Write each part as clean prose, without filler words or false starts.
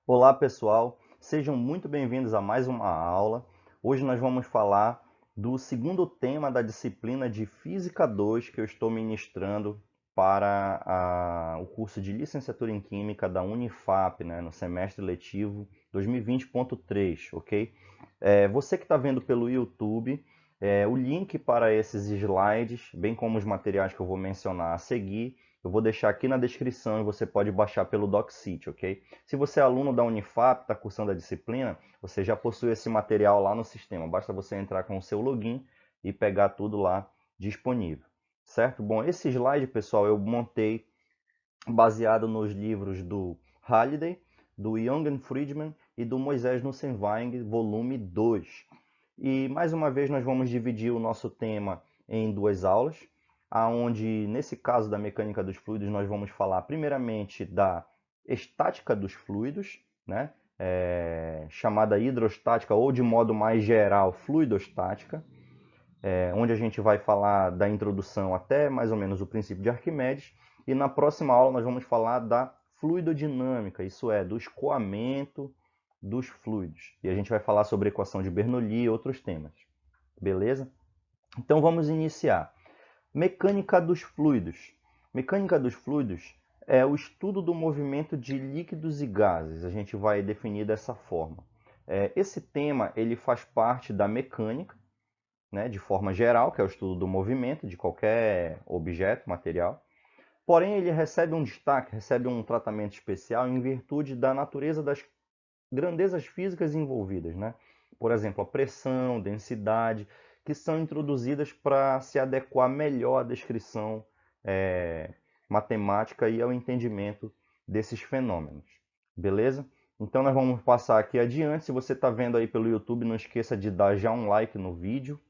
Olá pessoal, sejam muito bem-vindos a mais uma aula. Hoje nós vamos falar do segundo tema da disciplina de Física 2 que eu estou ministrando para o curso de Licenciatura em Química da Unifap, né, no semestre letivo 2020.3, ok? Você que está vendo pelo YouTube, o link para esses slides, bem como os materiais que eu vou mencionar a seguir, eu vou deixar aqui na descrição e você pode baixar pelo DocSite, ok? Se você é aluno da Unifap, está cursando a disciplina, você já possui esse material lá no sistema. Basta você entrar com o seu login e pegar tudo lá disponível, certo? Bom, esse slide, pessoal, eu montei baseado nos livros do Halliday, do Jürgen Friedman e do Moisés Nussenwang, volume 2. E mais uma vez nós vamos dividir o nosso tema em duas aulas, aonde nesse caso da mecânica dos fluidos nós vamos falar primeiramente da estática dos fluidos, né? Chamada hidrostática ou de modo mais geral fluidostática, onde a gente vai falar da introdução até mais ou menos o princípio de Arquimedes, e na próxima aula nós vamos falar da fluidodinâmica, isso é, do escoamento dos fluidos. E a gente vai falar sobre a equação de Bernoulli e outros temas. Beleza? Então vamos iniciar. Mecânica dos fluidos. Mecânica dos fluidos é o estudo do movimento de líquidos e gases. A gente vai definir dessa forma. Esse tema ele faz parte da mecânica, né, de forma geral, que é o estudo do movimento de qualquer objeto, material. Porém, ele recebe um destaque, recebe um tratamento especial em virtude da natureza das grandezas físicas envolvidas, né? Por exemplo, a pressão, densidade, que são introduzidas para se adequar melhor à descrição matemática e ao entendimento desses fenômenos. Beleza? Então nós vamos passar aqui adiante. Se você está vendo aí pelo YouTube, não esqueça de dar já um like no vídeo.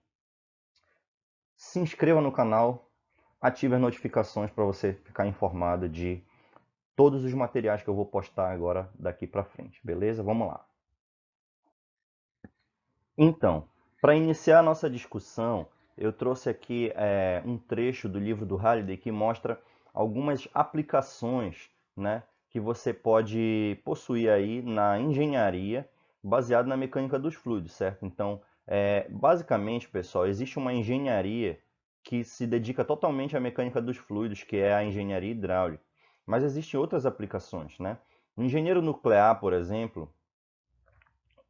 Se inscreva no canal, ative as notificações para você ficar informado de todos os materiais que eu vou postar agora daqui para frente, beleza? Vamos lá. Então, para iniciar a nossa discussão, eu trouxe aqui um trecho do livro do Halliday que mostra algumas aplicações, né, que você pode possuir aí na engenharia baseado na mecânica dos fluidos, certo? Então, basicamente, pessoal, existe uma engenharia que se dedica totalmente à mecânica dos fluidos, que é a engenharia hidráulica. Mas existem outras aplicações, né? O engenheiro nuclear, por exemplo,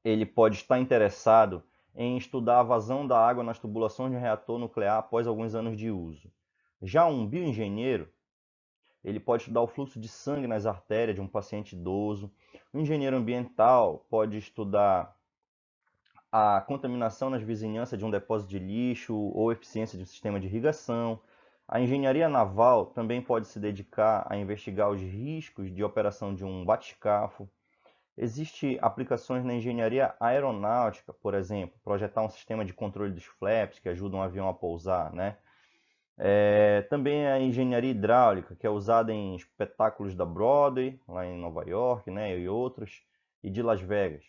ele pode estar interessado em estudar a vazão da água nas tubulações de um reator nuclear após alguns anos de uso. Já um bioengenheiro, ele pode estudar o fluxo de sangue nas artérias de um paciente idoso. O engenheiro ambiental pode estudar a contaminação nas vizinhanças de um depósito de lixo ou eficiência de um sistema de irrigação. A engenharia naval também pode se dedicar a investigar os riscos de operação de um batiscafo. Existem aplicações na engenharia aeronáutica, por exemplo, projetar um sistema de controle dos flaps que ajuda um avião a pousar, né? Também a engenharia hidráulica, que é usada em espetáculos da Broadway, lá em Nova York, né, e outros, e de Las Vegas,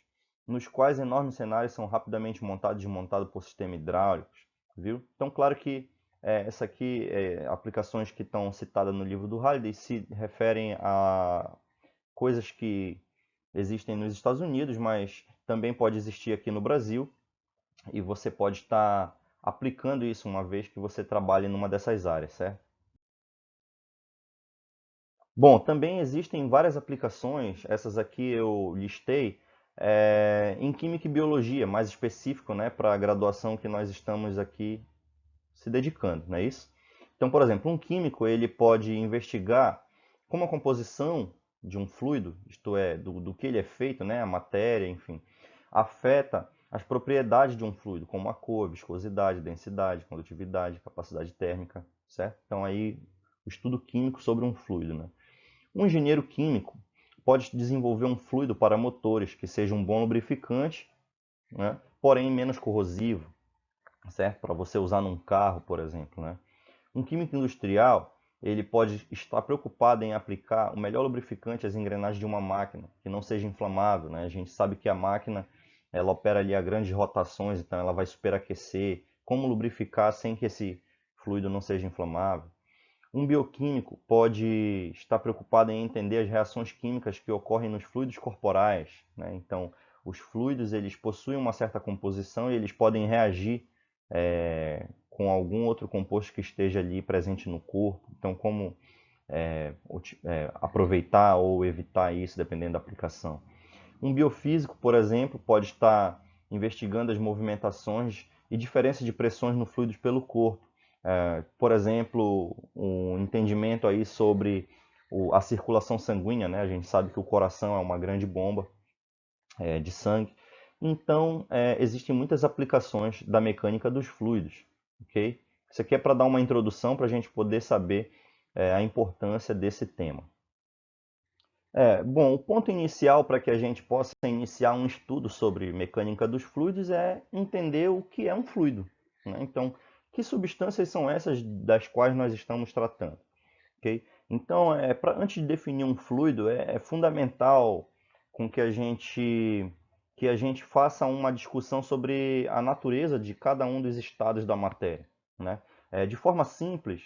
nos quais enormes cenários são rapidamente montados e desmontados por sistemas hidráulicos, viu? Então, claro que essa aqui, aplicações que estão citadas no livro do Halliday se referem a coisas que existem nos Estados Unidos, mas também pode existir aqui no Brasil, e você pode estar aplicando isso uma vez que você trabalhe numa dessas áreas, certo? Bom, também existem várias aplicações, essas aqui eu listei, em Química e Biologia, mais específico, né, para a graduação que nós estamos aqui se dedicando, não é isso? Então, por exemplo, um químico ele pode investigar como a composição de um fluido, isto é, do que ele é feito, né, a matéria, enfim, afeta as propriedades de um fluido, como a cor, viscosidade, densidade, condutividade, capacidade térmica, certo? Então aí o estudo químico sobre um fluido, né? Um engenheiro químico pode desenvolver um fluido para motores que seja um bom lubrificante, né, porém menos corrosivo, certo? Para você usar num carro, por exemplo, né? Um químico industrial, ele pode estar preocupado em aplicar o melhor lubrificante às engrenagens de uma máquina, que não seja inflamável, né? A gente sabe que a máquina, ela opera ali a grandes rotações, então ela vai superaquecer. Como lubrificar sem que esse fluido não seja inflamável? Um bioquímico pode estar preocupado em entender as reações químicas que ocorrem nos fluidos corporais, né? Então, os fluidos eles possuem uma certa composição e eles podem reagir com algum outro composto que esteja ali presente no corpo. Então, como aproveitar ou evitar isso, dependendo da aplicação. Um biofísico, por exemplo, pode estar investigando as movimentações e diferenças de pressões no fluidos pelo corpo. Por exemplo, um entendimento aí sobre a circulação sanguínea, né? A gente sabe que o coração é uma grande bomba de sangue. Então, existem muitas aplicações da mecânica dos fluidos, ok? Isso aqui é para dar uma introdução para a gente poder saber a importância desse tema. Bom, o ponto inicial para que a gente possa iniciar um estudo sobre mecânica dos fluidos é entender o que é um fluido, né? Então, que substâncias são essas das quais nós estamos tratando? Okay? Então, antes de definir um fluido, é fundamental com que a gente faça uma discussão sobre a natureza de cada um dos estados da matéria, né? De forma simples,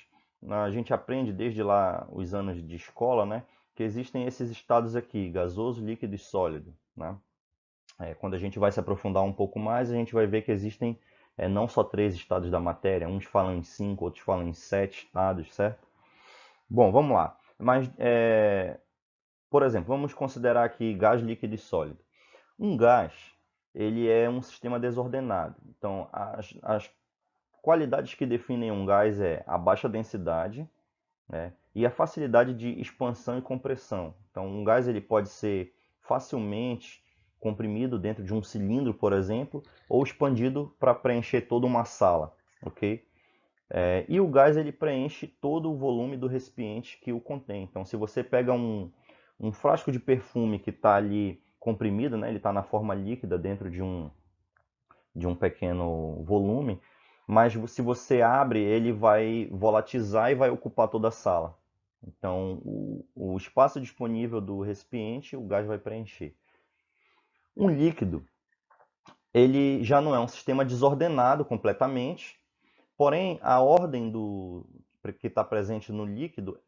a gente aprende desde lá os anos de escola, né, que existem esses estados aqui, gasoso, líquido e sólido, né? Quando a gente vai se aprofundar um pouco mais, a gente vai ver que existem não só três estados da matéria, uns falam em cinco, outros falam em sete estados, certo? Bom, vamos lá. Mas, por exemplo, vamos considerar aqui gás, líquido e sólido. Um gás, ele é um sistema desordenado. Então, as qualidades que definem um gás é a baixa densidade, né, e a facilidade de expansão e compressão. Então, um gás ele pode ser facilmente comprimido dentro de um cilindro, por exemplo, ou expandido para preencher toda uma sala, ok? E o gás ele preenche todo o volume do recipiente que o contém. Então, se você pega um frasco de perfume que está ali comprimido, né, ele está na forma líquida dentro de um pequeno volume, mas se você abre, ele vai volatizar e vai ocupar toda a sala. Então, o espaço disponível do recipiente, o gás vai preencher. Um líquido, ele já não é um sistema desordenado completamente, porém, a ordem que está presente no líquido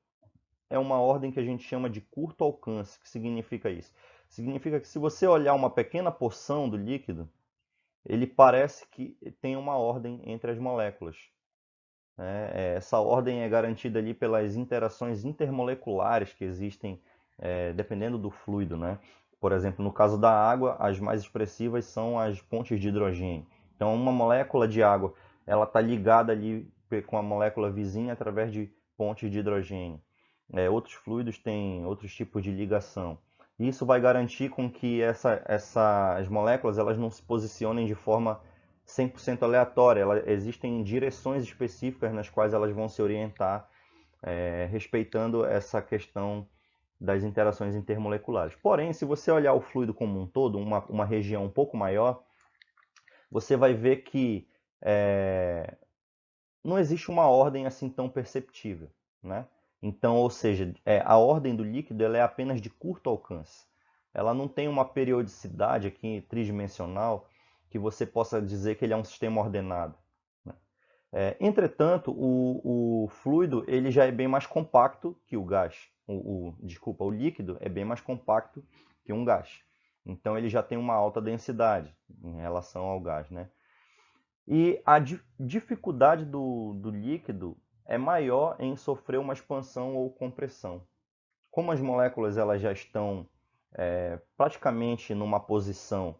é uma ordem que a gente chama de curto alcance. O que significa isso? Significa que se você olhar uma pequena porção do líquido, ele parece que tem uma ordem entre as moléculas, né? Essa ordem é garantida ali pelas interações intermoleculares que existem dependendo do fluido, né? Por exemplo, no caso da água, as mais expressivas são as pontes de hidrogênio. Então, uma molécula de água, ela está ligada ali com a molécula vizinha através de pontes de hidrogênio. Outros fluidos têm outros tipos de ligação. Isso vai garantir com que essas moléculas elas não se posicionem de forma 100% aleatória. Existem direções específicas nas quais elas vão se orientar, respeitando essa questão das interações intermoleculares. Porém, se você olhar o fluido como um todo, uma região um pouco maior, você vai ver que não existe uma ordem assim tão perceptível, né? Então, ou seja, a ordem do líquido ela é apenas de curto alcance. Ela não tem uma periodicidade aqui tridimensional que você possa dizer que ele é um sistema ordenado, né? Entretanto, o fluido ele já é bem mais compacto que o gás. Desculpa, o líquido é bem mais compacto que um gás. Então ele já tem uma alta densidade em relação ao gás, né? E a dificuldade do líquido é maior em sofrer uma expansão ou compressão. Como as moléculas elas já estão praticamente numa posição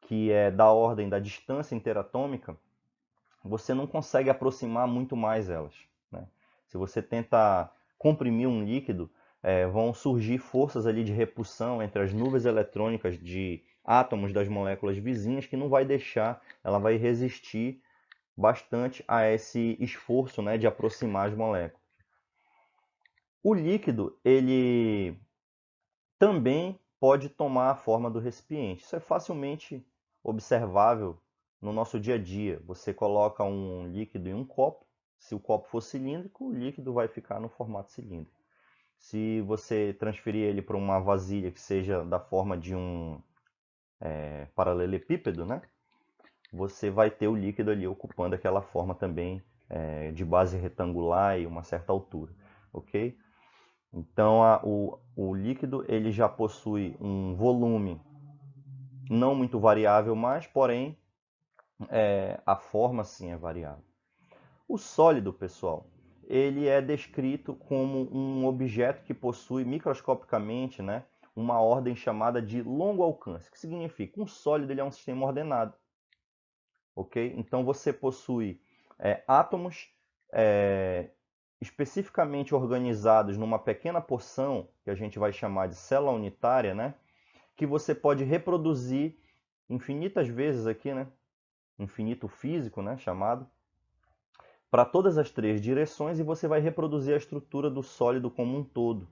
que é da ordem da distância interatômica, você não consegue aproximar muito mais elas, né? Se você tenta comprimir um líquido, vão surgir forças ali de repulsão entre as nuvens eletrônicas de átomos das moléculas vizinhas que não vai deixar, ela vai resistir bastante a esse esforço, né, de aproximar as moléculas. O líquido, ele também pode tomar a forma do recipiente. Isso é facilmente observável no nosso dia a dia. Você coloca um líquido em um copo, se o copo for cilíndrico, o líquido vai ficar no formato cilíndrico. Se você transferir ele para uma vasilha que seja da forma de um paralelepípedo, né, você vai ter o líquido ali ocupando aquela forma também de base retangular e uma certa altura. ok? Então o líquido ele já possui um volume não muito variável mais, porém a forma sim é variável. O sólido, pessoal, ele é descrito como um objeto que possui microscopicamente, né, uma ordem chamada de longo alcance, que significa um sólido ele é um sistema ordenado, ok? Então você possui átomos especificamente organizados numa pequena porção, que a gente vai chamar de célula unitária, né, que você pode reproduzir infinitas vezes aqui, né, infinito físico, né, chamado, para todas as três direções e você vai reproduzir a estrutura do sólido como um todo.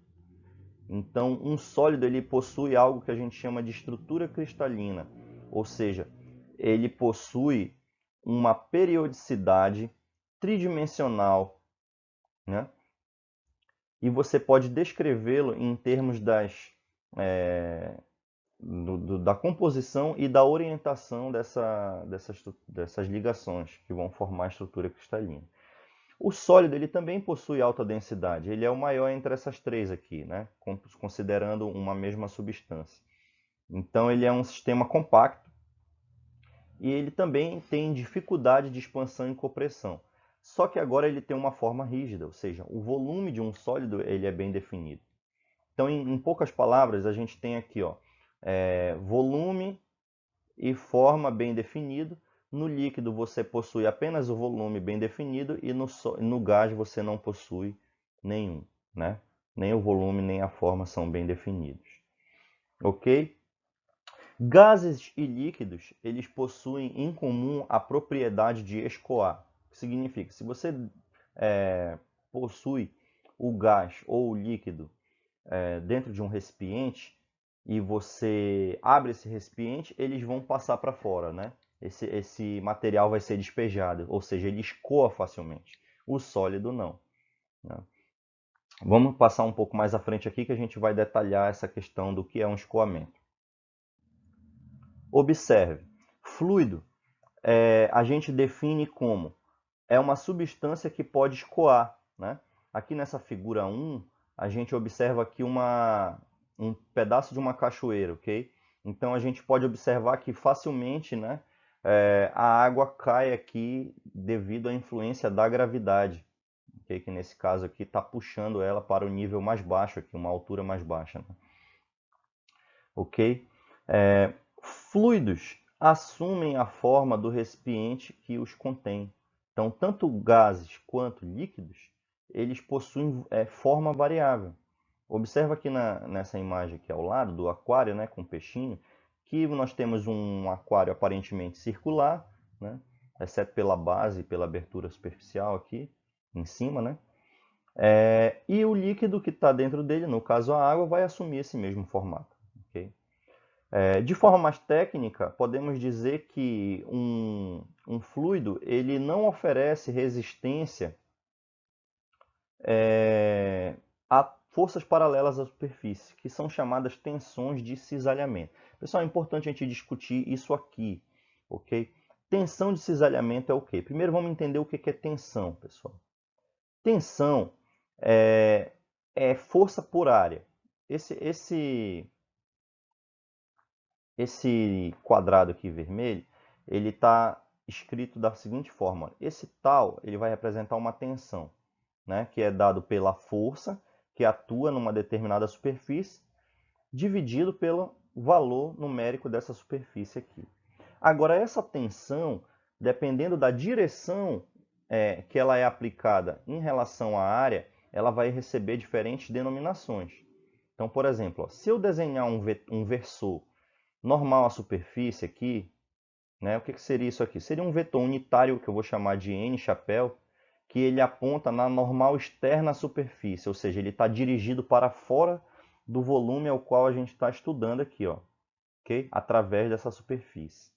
Então, um sólido ele possui algo que a gente chama de estrutura cristalina, ou seja, ele possui uma periodicidade tridimensional, né? E você pode descrevê-lo em termos da composição e da orientação dessas ligações que vão formar a estrutura cristalina. O sólido ele também possui alta densidade, ele é o maior entre essas três aqui, né? Considerando uma mesma substância. Então ele é um sistema compacto e ele também tem dificuldade de expansão e compressão. Só que agora ele tem uma forma rígida, ou seja, o volume de um sólido ele é bem definido. Então, em poucas palavras, a gente tem aqui volume e forma bem definido. No líquido você possui apenas o volume bem definido e no gás você não possui nenhum, né? Nem o volume nem a forma são bem definidos. Ok? Gases e líquidos, eles possuem em comum a propriedade de escoar. O que significa? Se você possui o gás ou o líquido dentro de um recipiente e você abre esse recipiente, eles vão passar para fora, né? Esse material vai ser despejado, ou seja, ele escoa facilmente. O sólido não, né? Vamos passar um pouco mais à frente aqui que a gente vai detalhar essa questão do que é um escoamento. Observe, fluido a gente define como uma substância que pode escoar, né? Aqui nessa figura 1, a gente observa aqui um pedaço de uma cachoeira, ok? Então a gente pode observar que facilmente, né, a água cai aqui devido à influência da gravidade, okay? Que nesse caso aqui está puxando ela para o nível mais baixo, aqui, uma altura mais baixa, né? Ok? Fluidos assumem a forma do recipiente que os contém. Então, tanto gases quanto líquidos, eles possuem forma variável. Observa aqui nessa imagem aqui ao lado do aquário, né, com o peixinho, que nós temos um aquário aparentemente circular, né, exceto pela base e pela abertura superficial aqui em cima, né? E o líquido que está dentro dele, no caso a água, vai assumir esse mesmo formato. Okay? De forma mais técnica, podemos dizer que um fluido ele não oferece resistência a forças paralelas à superfície, que são chamadas tensões de cisalhamento. Pessoal, é importante a gente discutir isso aqui, ok? Tensão de cisalhamento é o quê? Primeiro vamos entender o que é tensão, pessoal. Tensão é força por área. Esse quadrado aqui vermelho, ele está escrito da seguinte forma. Esse tal ele vai representar uma tensão, né, que é dado pela força que atua numa determinada superfície, dividido pelo valor numérico dessa superfície aqui. Agora, essa tensão, dependendo da direção que ela é aplicada em relação à área, ela vai receber diferentes denominações. Então, por exemplo, se eu desenhar um versor normal à superfície aqui, né, o que seria isso aqui? Seria um vetor unitário que eu vou chamar de N chapéu, que ele aponta na normal externa à superfície, ou seja, ele está dirigido para fora do volume ao qual a gente está estudando aqui, ó, okay? Através dessa superfície.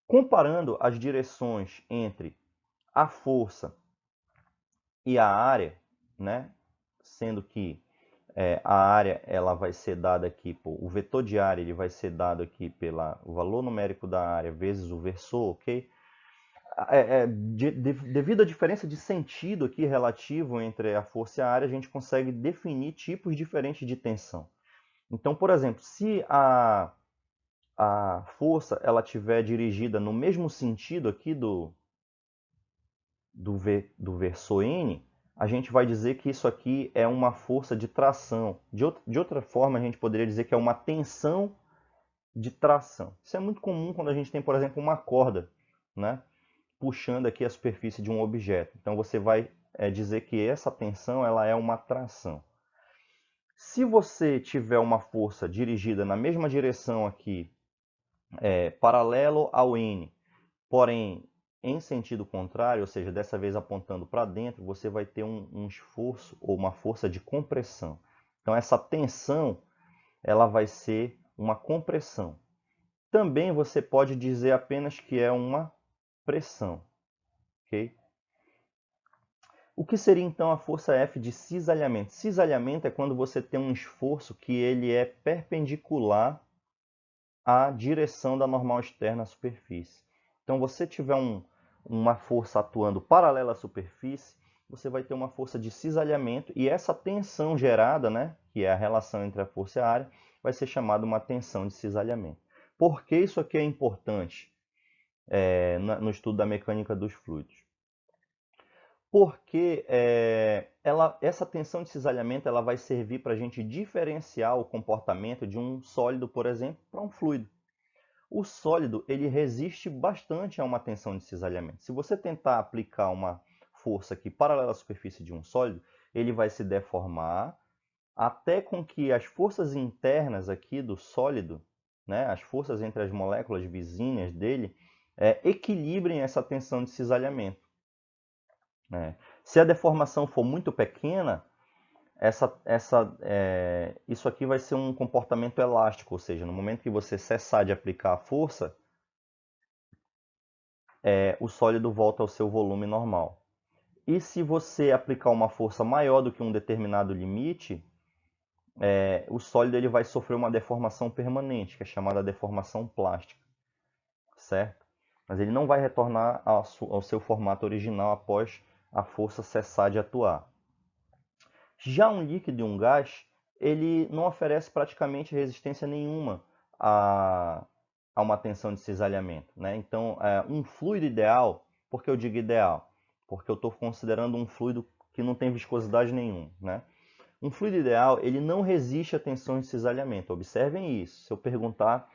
Comparando as direções entre a força e a área, né, sendo que a área ela vai ser dada aqui, o vetor de área ele vai ser dado aqui pelo valor numérico da área vezes o versor, ok? Devido à diferença de sentido aqui relativo entre a força e a área, a gente consegue definir tipos diferentes de tensão. Então, por exemplo, se a força ela estiver dirigida no mesmo sentido aqui do versor N, a gente vai dizer que isso aqui é uma força de tração. De outra forma, a gente poderia dizer que é uma tensão de tração. Isso é muito comum quando a gente tem, por exemplo, uma corda, né, puxando aqui a superfície de um objeto. Então você vai dizer que essa tensão ela é uma tração. Se você tiver uma força dirigida na mesma direção aqui, paralelo ao N, porém em sentido contrário, ou seja, dessa vez apontando para dentro, você vai ter um esforço ou uma força de compressão. Então essa tensão ela vai ser uma compressão. Também você pode dizer apenas que é uma pressão, ok? O que seria então a força F de cisalhamento? Cisalhamento é quando você tem um esforço que ele é perpendicular à direção da normal externa à superfície. Então, você tiver uma força atuando paralela à superfície, você vai ter uma força de cisalhamento e essa tensão gerada, né, que é a relação entre a força e a área, vai ser chamada uma tensão de cisalhamento. Por que isso aqui é importante no estudo da mecânica dos fluidos? Porque essa tensão de cisalhamento ela vai servir para a gente diferenciar o comportamento de um sólido, por exemplo, para um fluido. O sólido ele resiste bastante a uma tensão de cisalhamento. Se você tentar aplicar uma força aqui paralela à superfície de um sólido, ele vai se deformar até com que as forças internas aqui do sólido, né, as forças entre as moléculas vizinhas dele, equilibrem essa tensão de cisalhamento. Se a deformação for muito pequena, isso aqui vai ser um comportamento elástico, ou seja, no momento que você cessar de aplicar a força, o sólido volta ao seu volume normal. E se você aplicar uma força maior do que um determinado limite, o sólido ele vai sofrer uma deformação permanente, que é chamada deformação plástica, certo? Mas ele não vai retornar ao seu formato original após a força cessar de atuar. Já um líquido e um gás, ele não oferece praticamente resistência nenhuma a uma tensão de cisalhamento, né? Então, um fluido ideal, por que eu digo ideal? Porque eu estou considerando um fluido que não tem viscosidade nenhuma, né? Um fluido ideal, ele não resiste a tensões de cisalhamento. Observem isso. Se eu perguntar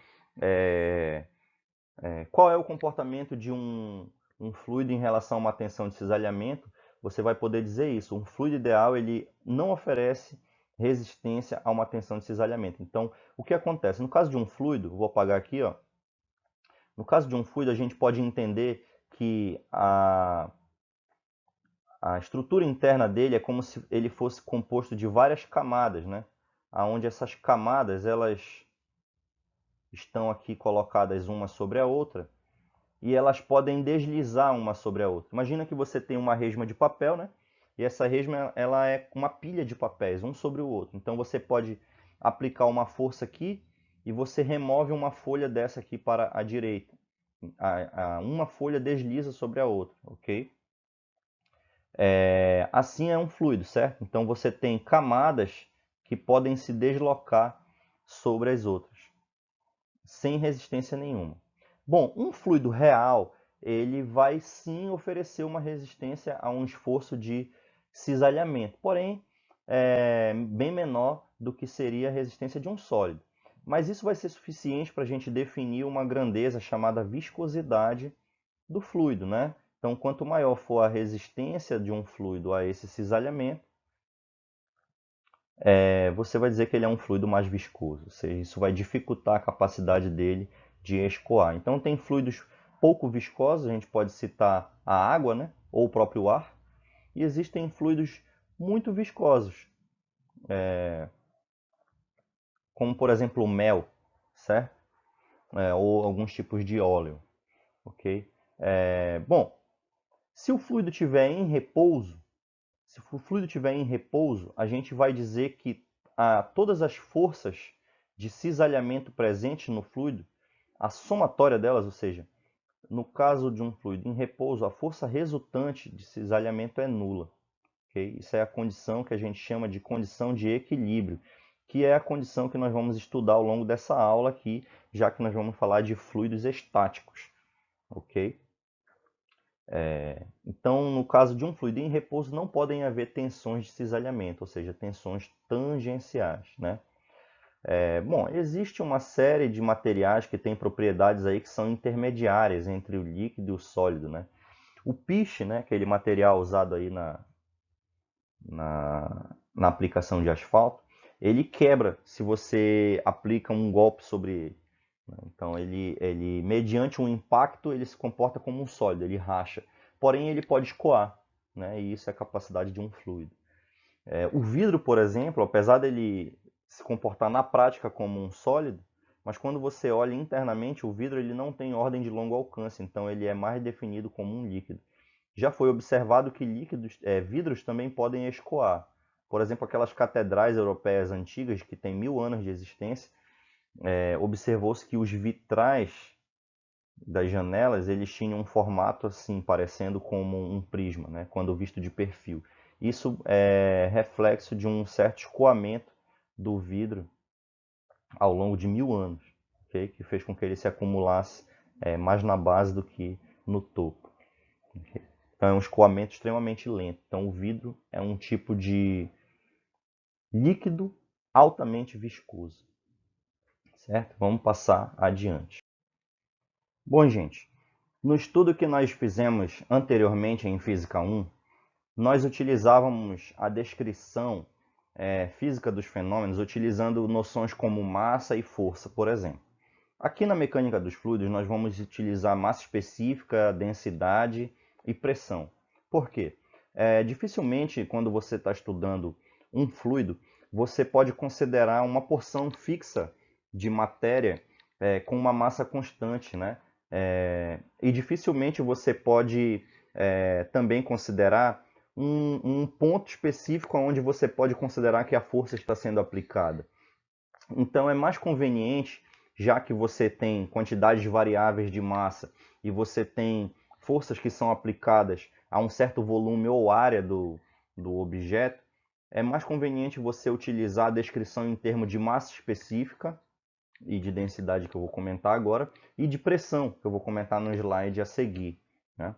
qual é o comportamento de um fluido em relação a uma tensão de cisalhamento, você vai poder dizer isso. Um fluido ideal ele não oferece resistência a uma tensão de cisalhamento. Então, o que acontece? No caso de um fluido, vou apagar aqui, ó. No caso de um fluido, a gente pode entender que a estrutura interna dele é como se ele fosse composto de várias camadas, né? Onde essas camadas elas estão aqui colocadas uma sobre a outra e elas podem deslizar uma sobre a outra. Imagina que você tem uma resma de papel, né? E essa resma ela é uma pilha de papéis, um sobre o outro. Então você pode aplicar uma força aqui e você remove uma folha dessa aqui para a direita. Uma folha desliza sobre a outra, ok? Assim é um fluido, certo? Então você tem camadas que podem se deslocar sobre as outras, sem resistência nenhuma. Bom, um fluido real, ele vai sim oferecer uma resistência a um esforço de cisalhamento, porém bem menor do que seria a resistência de um sólido. Mas isso vai ser suficiente para a gente definir uma grandeza chamada viscosidade do fluido, né? Então, quanto maior for a resistência de um fluido a esse cisalhamento, você vai dizer que ele é um fluido mais viscoso, ou seja, isso vai dificultar a capacidade dele de escoar. Então, tem fluidos pouco viscosos, a gente pode citar a água, né? Ou o próprio ar, e existem fluidos muito viscosos, como por exemplo o mel, certo? Ou alguns tipos de óleo, ok? Bom, se o fluido estiver em repouso, a gente vai dizer que todas as forças de cisalhamento presentes no fluido, a somatória delas, ou seja, no caso de um fluido em repouso, a força resultante de cisalhamento é nula. Okay? Isso é a condição que a gente chama de condição de equilíbrio, que é a condição que nós vamos estudar ao longo dessa aula aqui, já que nós vamos falar de fluidos estáticos. Ok? Então, no caso de um fluido em repouso, não podem haver tensões de cisalhamento, ou seja, tensões tangenciais, né? Bom, existe uma série de materiais que têm propriedades aí que são intermediárias entre o líquido e o sólido, né? O piche, né, aquele material usado aí na aplicação de asfalto, ele quebra se você aplica um golpe sobre ele. Então, ele, mediante um impacto, ele se comporta como um sólido, ele racha. Porém, ele pode escoar, né? E isso é a capacidade de um fluido. O vidro, por exemplo, apesar dele se comportar na prática como um sólido, mas quando você olha internamente, o vidro ele não tem ordem de longo alcance, então ele é mais definido como um líquido. Já foi observado que vidros também podem escoar. Por exemplo, aquelas catedrais europeias antigas que têm 1000 anos de existência, observou-se que os vitrais das janelas eles tinham um formato assim, parecendo como um prisma, né, quando visto de perfil. Isso é reflexo de um certo escoamento do vidro ao longo de 1000 anos, okay? Que fez com que ele se acumulasse mais na base do que no topo. Okay? Então é um escoamento extremamente lento. Então o vidro é um tipo de líquido altamente viscoso. Certo? Vamos passar adiante. Bom, gente, no estudo que nós fizemos anteriormente em Física 1, nós utilizávamos a descrição física dos fenômenos utilizando noções como massa e força, por exemplo. Aqui na mecânica dos fluidos, nós vamos utilizar massa específica, densidade e pressão. Por quê? Dificilmente, quando você está estudando um fluido, você pode considerar uma porção fixa de matéria com uma massa constante, né? E dificilmente você pode também considerar um ponto específico onde você pode considerar que a força está sendo aplicada. Então é mais conveniente, já que você tem quantidades variáveis de massa e você tem forças que são aplicadas a um certo volume ou área do objeto, é mais conveniente você utilizar a descrição em termos de massa específica e de densidade, que eu vou comentar agora, e de pressão, que eu vou comentar no slide a seguir, né?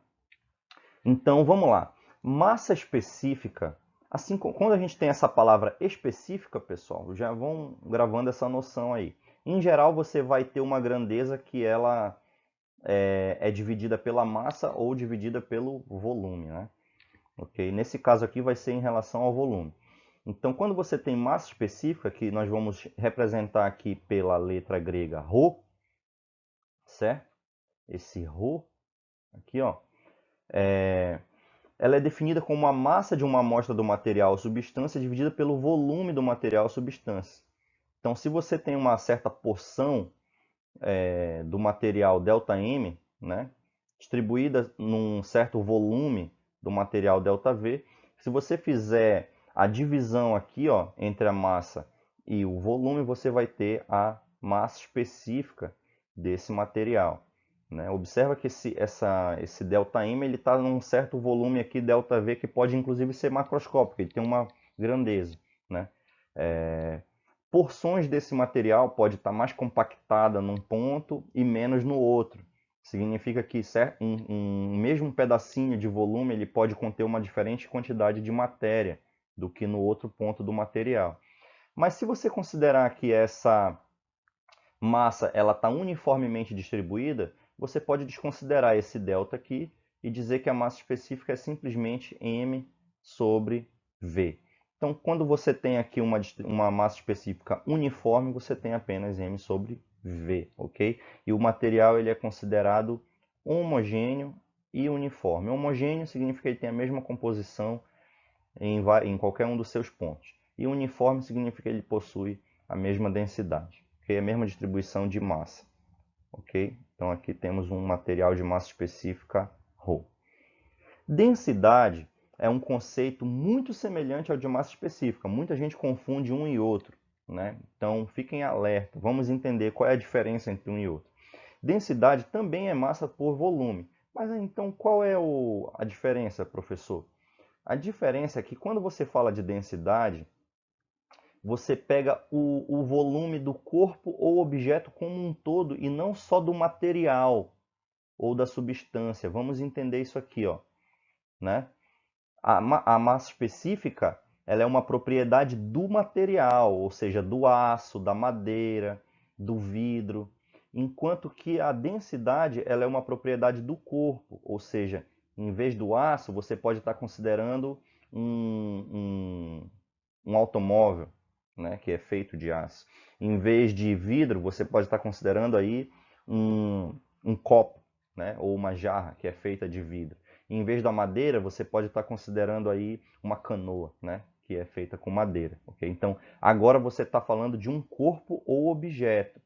Então, vamos lá. Massa específica, assim, quando a gente tem essa palavra específica, pessoal, já vão gravando essa noção aí. Em geral, você vai ter uma grandeza que ela é dividida pela massa ou dividida pelo volume, né? Ok? Nesse caso aqui vai ser em relação ao volume. Então, quando você tem massa específica, que nós vamos representar aqui pela letra grega ρ, certo? Esse ρ aqui, ó, ela é definida como uma massa de uma amostra do material ou substância dividida pelo volume do material ou substância. Então, se você tem uma certa porção do material ΔM, né, distribuída num certo volume do material ΔV, se você fizer a divisão aqui, ó, entre a massa e o volume, você vai ter a massa específica desse material. Né? Observa que esse ΔM está num certo volume aqui, ΔV, que pode inclusive ser macroscópico, ele tem uma grandeza. Né? Porções desse material pode estar mais compactada num ponto e menos no outro. Significa que um mesmo pedacinho de volume ele pode conter uma diferente quantidade de matéria do que no outro ponto do material. Mas se você considerar que essa massa ela está uniformemente distribuída, você pode desconsiderar esse delta aqui e dizer que a massa específica é simplesmente m sobre v. Então, quando você tem aqui uma massa específica uniforme, você tem apenas m sobre v, ok? E o material ele é considerado homogêneo e uniforme. Homogêneo significa que ele tem a mesma composição em qualquer um dos seus pontos. E uniforme significa que ele possui a mesma densidade, okay? A mesma distribuição de massa. Ok? Então aqui temos um material de massa específica ρ. Densidade é um conceito muito semelhante ao de massa específica. Muita gente confunde um e outro, né? Então fiquem alerta. Vamos entender qual é a diferença entre um e outro. Densidade também é massa por volume. Mas então qual é a diferença, professor? A diferença é que quando você fala de densidade, você pega o volume do corpo ou objeto como um todo e não só do material ou da substância. Vamos entender isso aqui, ó, né? A massa específica, ela é uma propriedade do material, ou seja, do aço, da madeira, do vidro, enquanto que a densidade, ela é uma propriedade do corpo, ou seja, em vez do aço, você pode estar considerando um automóvel, né, que é feito de aço. Em vez de vidro, você pode estar considerando aí um copo, né, ou uma jarra que é feita de vidro. Em vez da madeira, você pode estar considerando aí uma canoa, né, que é feita com madeira. Okay? Então, agora você está falando de um corpo ou objeto.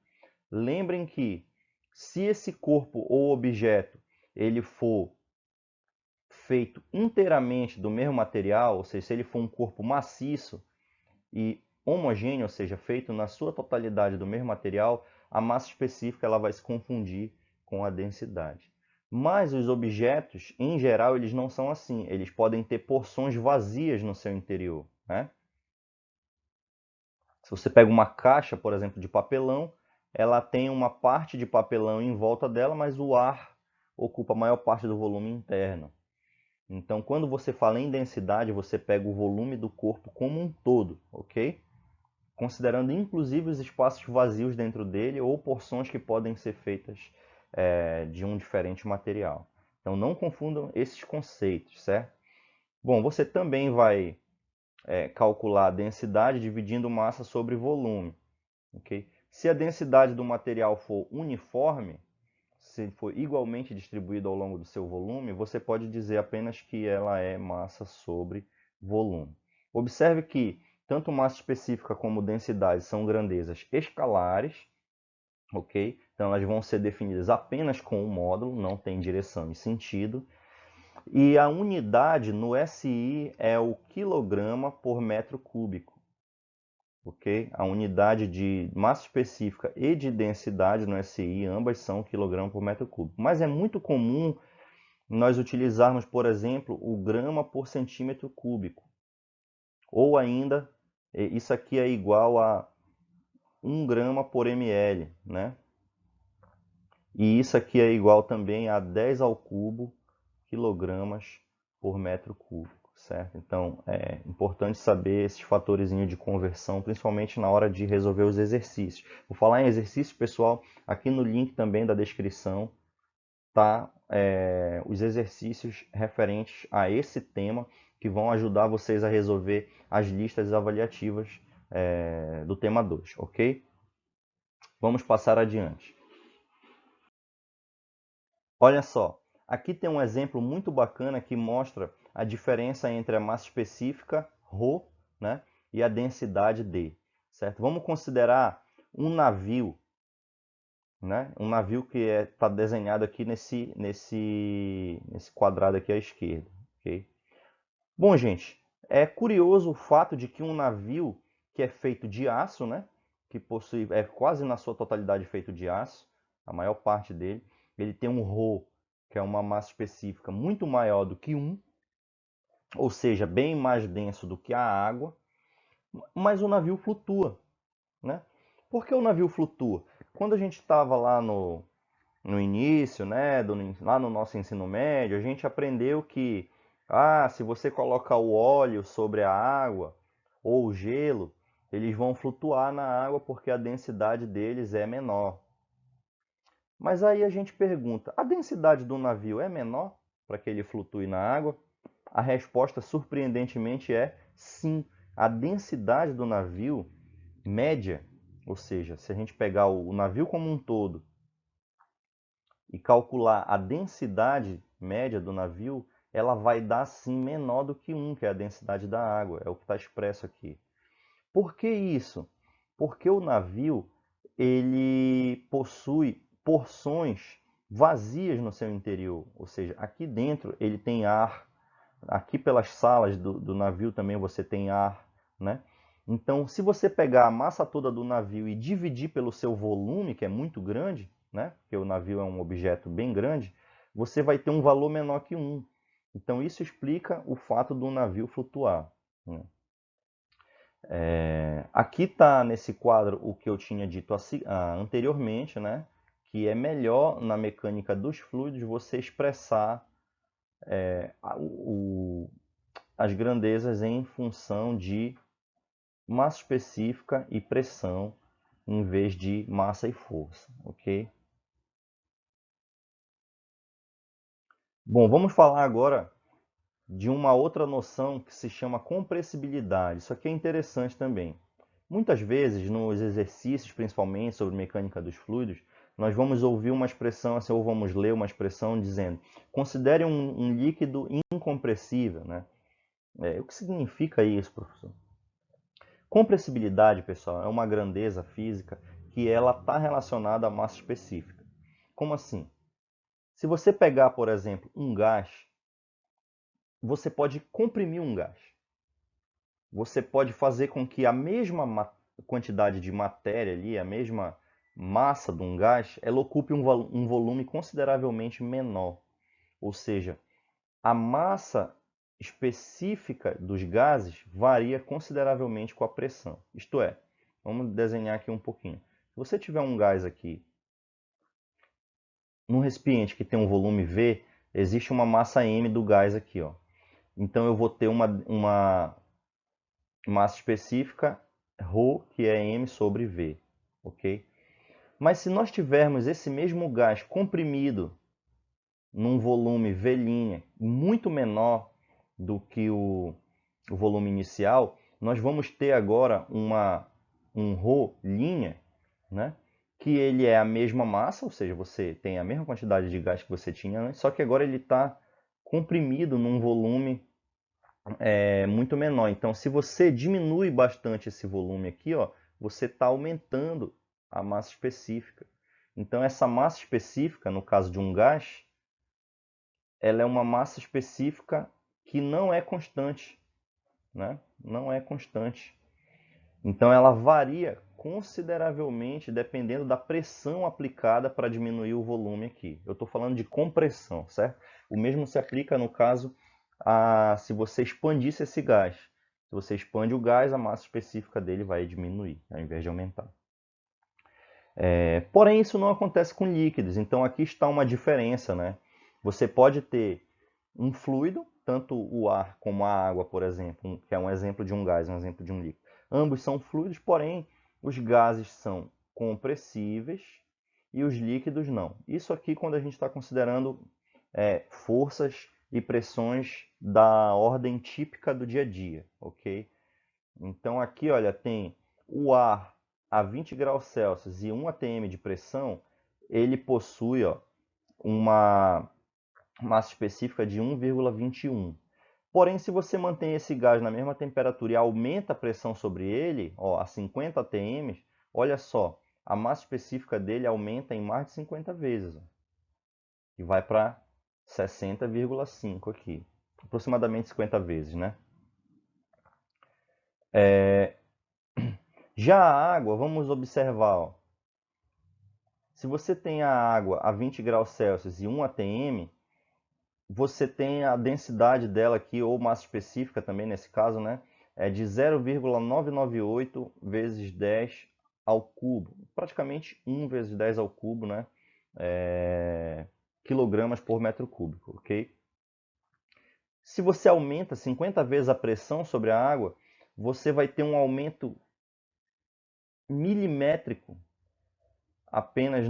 Lembrem que se esse corpo ou objeto ele for feito inteiramente do mesmo material, ou seja, se ele for um corpo maciço e homogêneo, ou seja, feito na sua totalidade do mesmo material, a massa específica ela vai se confundir com a densidade. Mas os objetos, em geral, eles não são assim. Eles podem ter porções vazias no seu interior, né? Se você pega uma caixa, por exemplo, de papelão, ela tem uma parte de papelão em volta dela, mas o ar ocupa a maior parte do volume interno. Então, quando você fala em densidade, você pega o volume do corpo como um todo, ok? Considerando inclusive os espaços vazios dentro dele ou porções que podem ser feitas de um diferente material. Então não confundam esses conceitos, certo? Bom, você também vai calcular a densidade dividindo massa sobre volume. Okay? Se a densidade do material for uniforme, se for igualmente distribuído ao longo do seu volume, você pode dizer apenas que ela é massa sobre volume. Observe que tanto massa específica como densidade são grandezas escalares, ok? Então elas vão ser definidas apenas com um módulo, não tem direção e sentido. E a unidade no SI é o quilograma por metro cúbico, ok? A unidade de massa específica e de densidade no SI, ambas são quilograma por metro cúbico. Mas é muito comum nós utilizarmos, por exemplo, o grama por centímetro cúbico. Ou ainda, isso aqui é igual a 1 grama por ml, né? E isso aqui é igual também a 10 ao cubo quilogramas por metro cúbico, certo? Então, é importante saber esses fatores de conversão, principalmente na hora de resolver os exercícios. Vou falar em exercício, pessoal, aqui no link também da descrição tá os exercícios referentes a esse tema que vão ajudar vocês a resolver as listas avaliativas do tema 2, ok? Vamos passar adiante. Olha só, aqui tem um exemplo muito bacana que mostra a diferença entre a massa específica, ρ, né, e a densidade D, certo? Vamos considerar um navio, né? Um navio que está desenhado aqui nesse quadrado aqui à esquerda, ok? Bom, gente, é curioso o fato de que um navio que é feito de aço, né, que possui quase na sua totalidade feito de aço, a maior parte dele, ele tem um ρ, que é uma massa específica muito maior do que 1, ou seja, bem mais denso do que a água, mas o navio flutua, né? Por que o navio flutua? Quando a gente estava lá no início, né, lá no nosso ensino médio, a gente aprendeu que se você colocar o óleo sobre a água ou o gelo, eles vão flutuar na água porque a densidade deles é menor. Mas aí a gente pergunta, a densidade do navio é menor para que ele flutue na água? A resposta, surpreendentemente, é sim. A densidade do navio média, ou seja, se a gente pegar o navio como um todo e calcular a densidade média do navio, ela vai dar sim menor do que 1, que é a densidade da água, é o que está expresso aqui. Por que isso? Porque o navio ele possui porções vazias no seu interior, ou seja, aqui dentro ele tem ar, aqui pelas salas do navio também você tem ar, né? Então, se você pegar a massa toda do navio e dividir pelo seu volume, que é muito grande, né? Porque o navio é um objeto bem grande, você vai ter um valor menor que 1. Então isso explica o fato do navio flutuar, né? Aqui está nesse quadro o que eu tinha dito anteriormente, né? Que é melhor na mecânica dos fluidos você expressar as grandezas em função de massa específica e pressão, em vez de massa e força, ok? Bom, vamos falar agora de uma outra noção que se chama compressibilidade. Isso aqui é interessante também. Muitas vezes, nos exercícios, principalmente sobre mecânica dos fluidos, nós vamos ouvir uma expressão assim, ou vamos ler uma expressão dizendo: considere um líquido incompressível, né? O que significa isso, professor? Compressibilidade, pessoal, é uma grandeza física que ela está relacionada à massa específica. Como assim? Se você pegar, por exemplo, um gás, você pode comprimir um gás. Você pode fazer com que a mesma quantidade de matéria ali, a mesma massa de um gás, ela ocupe um volume consideravelmente menor. Ou seja, a massa específica dos gases varia consideravelmente com a pressão. Isto é, vamos desenhar aqui um pouquinho. Se você tiver um gás aqui, num recipiente que tem um volume V, existe uma massa M do gás aqui, ó. Então eu vou ter uma massa específica, ρ, que é M sobre V, ok? Mas se nós tivermos esse mesmo gás comprimido num volume V' muito menor do que o volume inicial, nós vamos ter agora um ρ', né? Que ele é a mesma massa, ou seja, você tem a mesma quantidade de gás que você tinha antes, só que agora ele está comprimido num volume muito menor. Então, se você diminui bastante esse volume aqui, ó, você está aumentando a massa específica. Então, essa massa específica, no caso de um gás, ela é uma massa específica que não é constante, né? Não é constante. Então, ela varia consideravelmente dependendo da pressão aplicada para diminuir o volume aqui. Eu estou falando de compressão, certo? O mesmo se aplica no caso se você expandisse esse gás. Se você expande o gás, a massa específica dele vai diminuir, ao invés de aumentar. Porém, isso não acontece com líquidos. Então, aqui está uma diferença, né? Você pode ter um fluido, tanto o ar como a água, por exemplo, que é um exemplo de um gás, um exemplo de um líquido. Ambos são fluidos, porém, os gases são compressíveis e os líquidos não. Isso aqui quando a gente está considerando forças e pressões da ordem típica do dia a dia, ok? Então aqui, olha, tem o ar a 20 graus Celsius e 1 atm de pressão, ele possui, ó, uma massa específica de 1,21. Porém, se você mantém esse gás na mesma temperatura e aumenta a pressão sobre ele, ó, a 50 atm, olha só, a massa específica dele aumenta em mais de 50 vezes, ó, e vai para 60,5 aqui, aproximadamente 50 vezes, né? Já a água, vamos observar, ó, se você tem a água a 20 graus Celsius e 1 atm, você tem a densidade dela aqui, ou massa específica também nesse caso, né? É de 0,998 vezes 10 ao cubo. Praticamente 1 vezes 10 ao cubo, né? Quilogramas por metro cúbico, ok? Se você aumenta 50 vezes a pressão sobre a água, você vai ter um aumento milimétrico apenas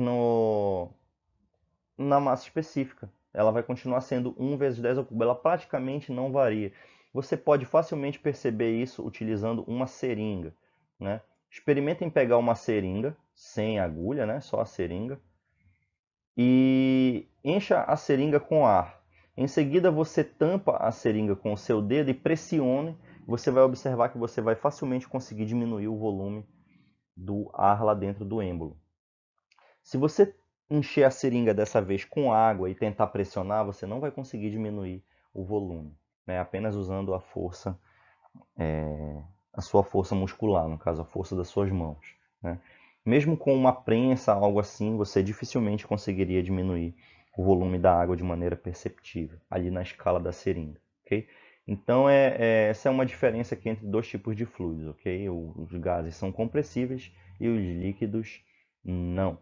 na massa específica. Ela vai continuar sendo 1 vezes 10 ao cubo. Ela praticamente não varia. Você pode facilmente perceber isso utilizando uma seringa, né? Experimentem pegar uma seringa, sem agulha, né? Só a seringa. E encha a seringa com ar. Em seguida, você tampa a seringa com o seu dedo e pressione. Você vai observar que você vai facilmente conseguir diminuir o volume do ar lá dentro do êmbolo. Se você encher a seringa dessa vez com água e tentar pressionar, você não vai conseguir diminuir o volume, né? Apenas usando a força, a sua força muscular, no caso, a força das suas mãos, né? Mesmo com uma prensa, algo assim, você dificilmente conseguiria diminuir o volume da água de maneira perceptível, ali na escala da seringa, ok? Então, essa é uma diferença aqui entre dois tipos de fluidos, ok? Os gases são compressíveis e os líquidos não.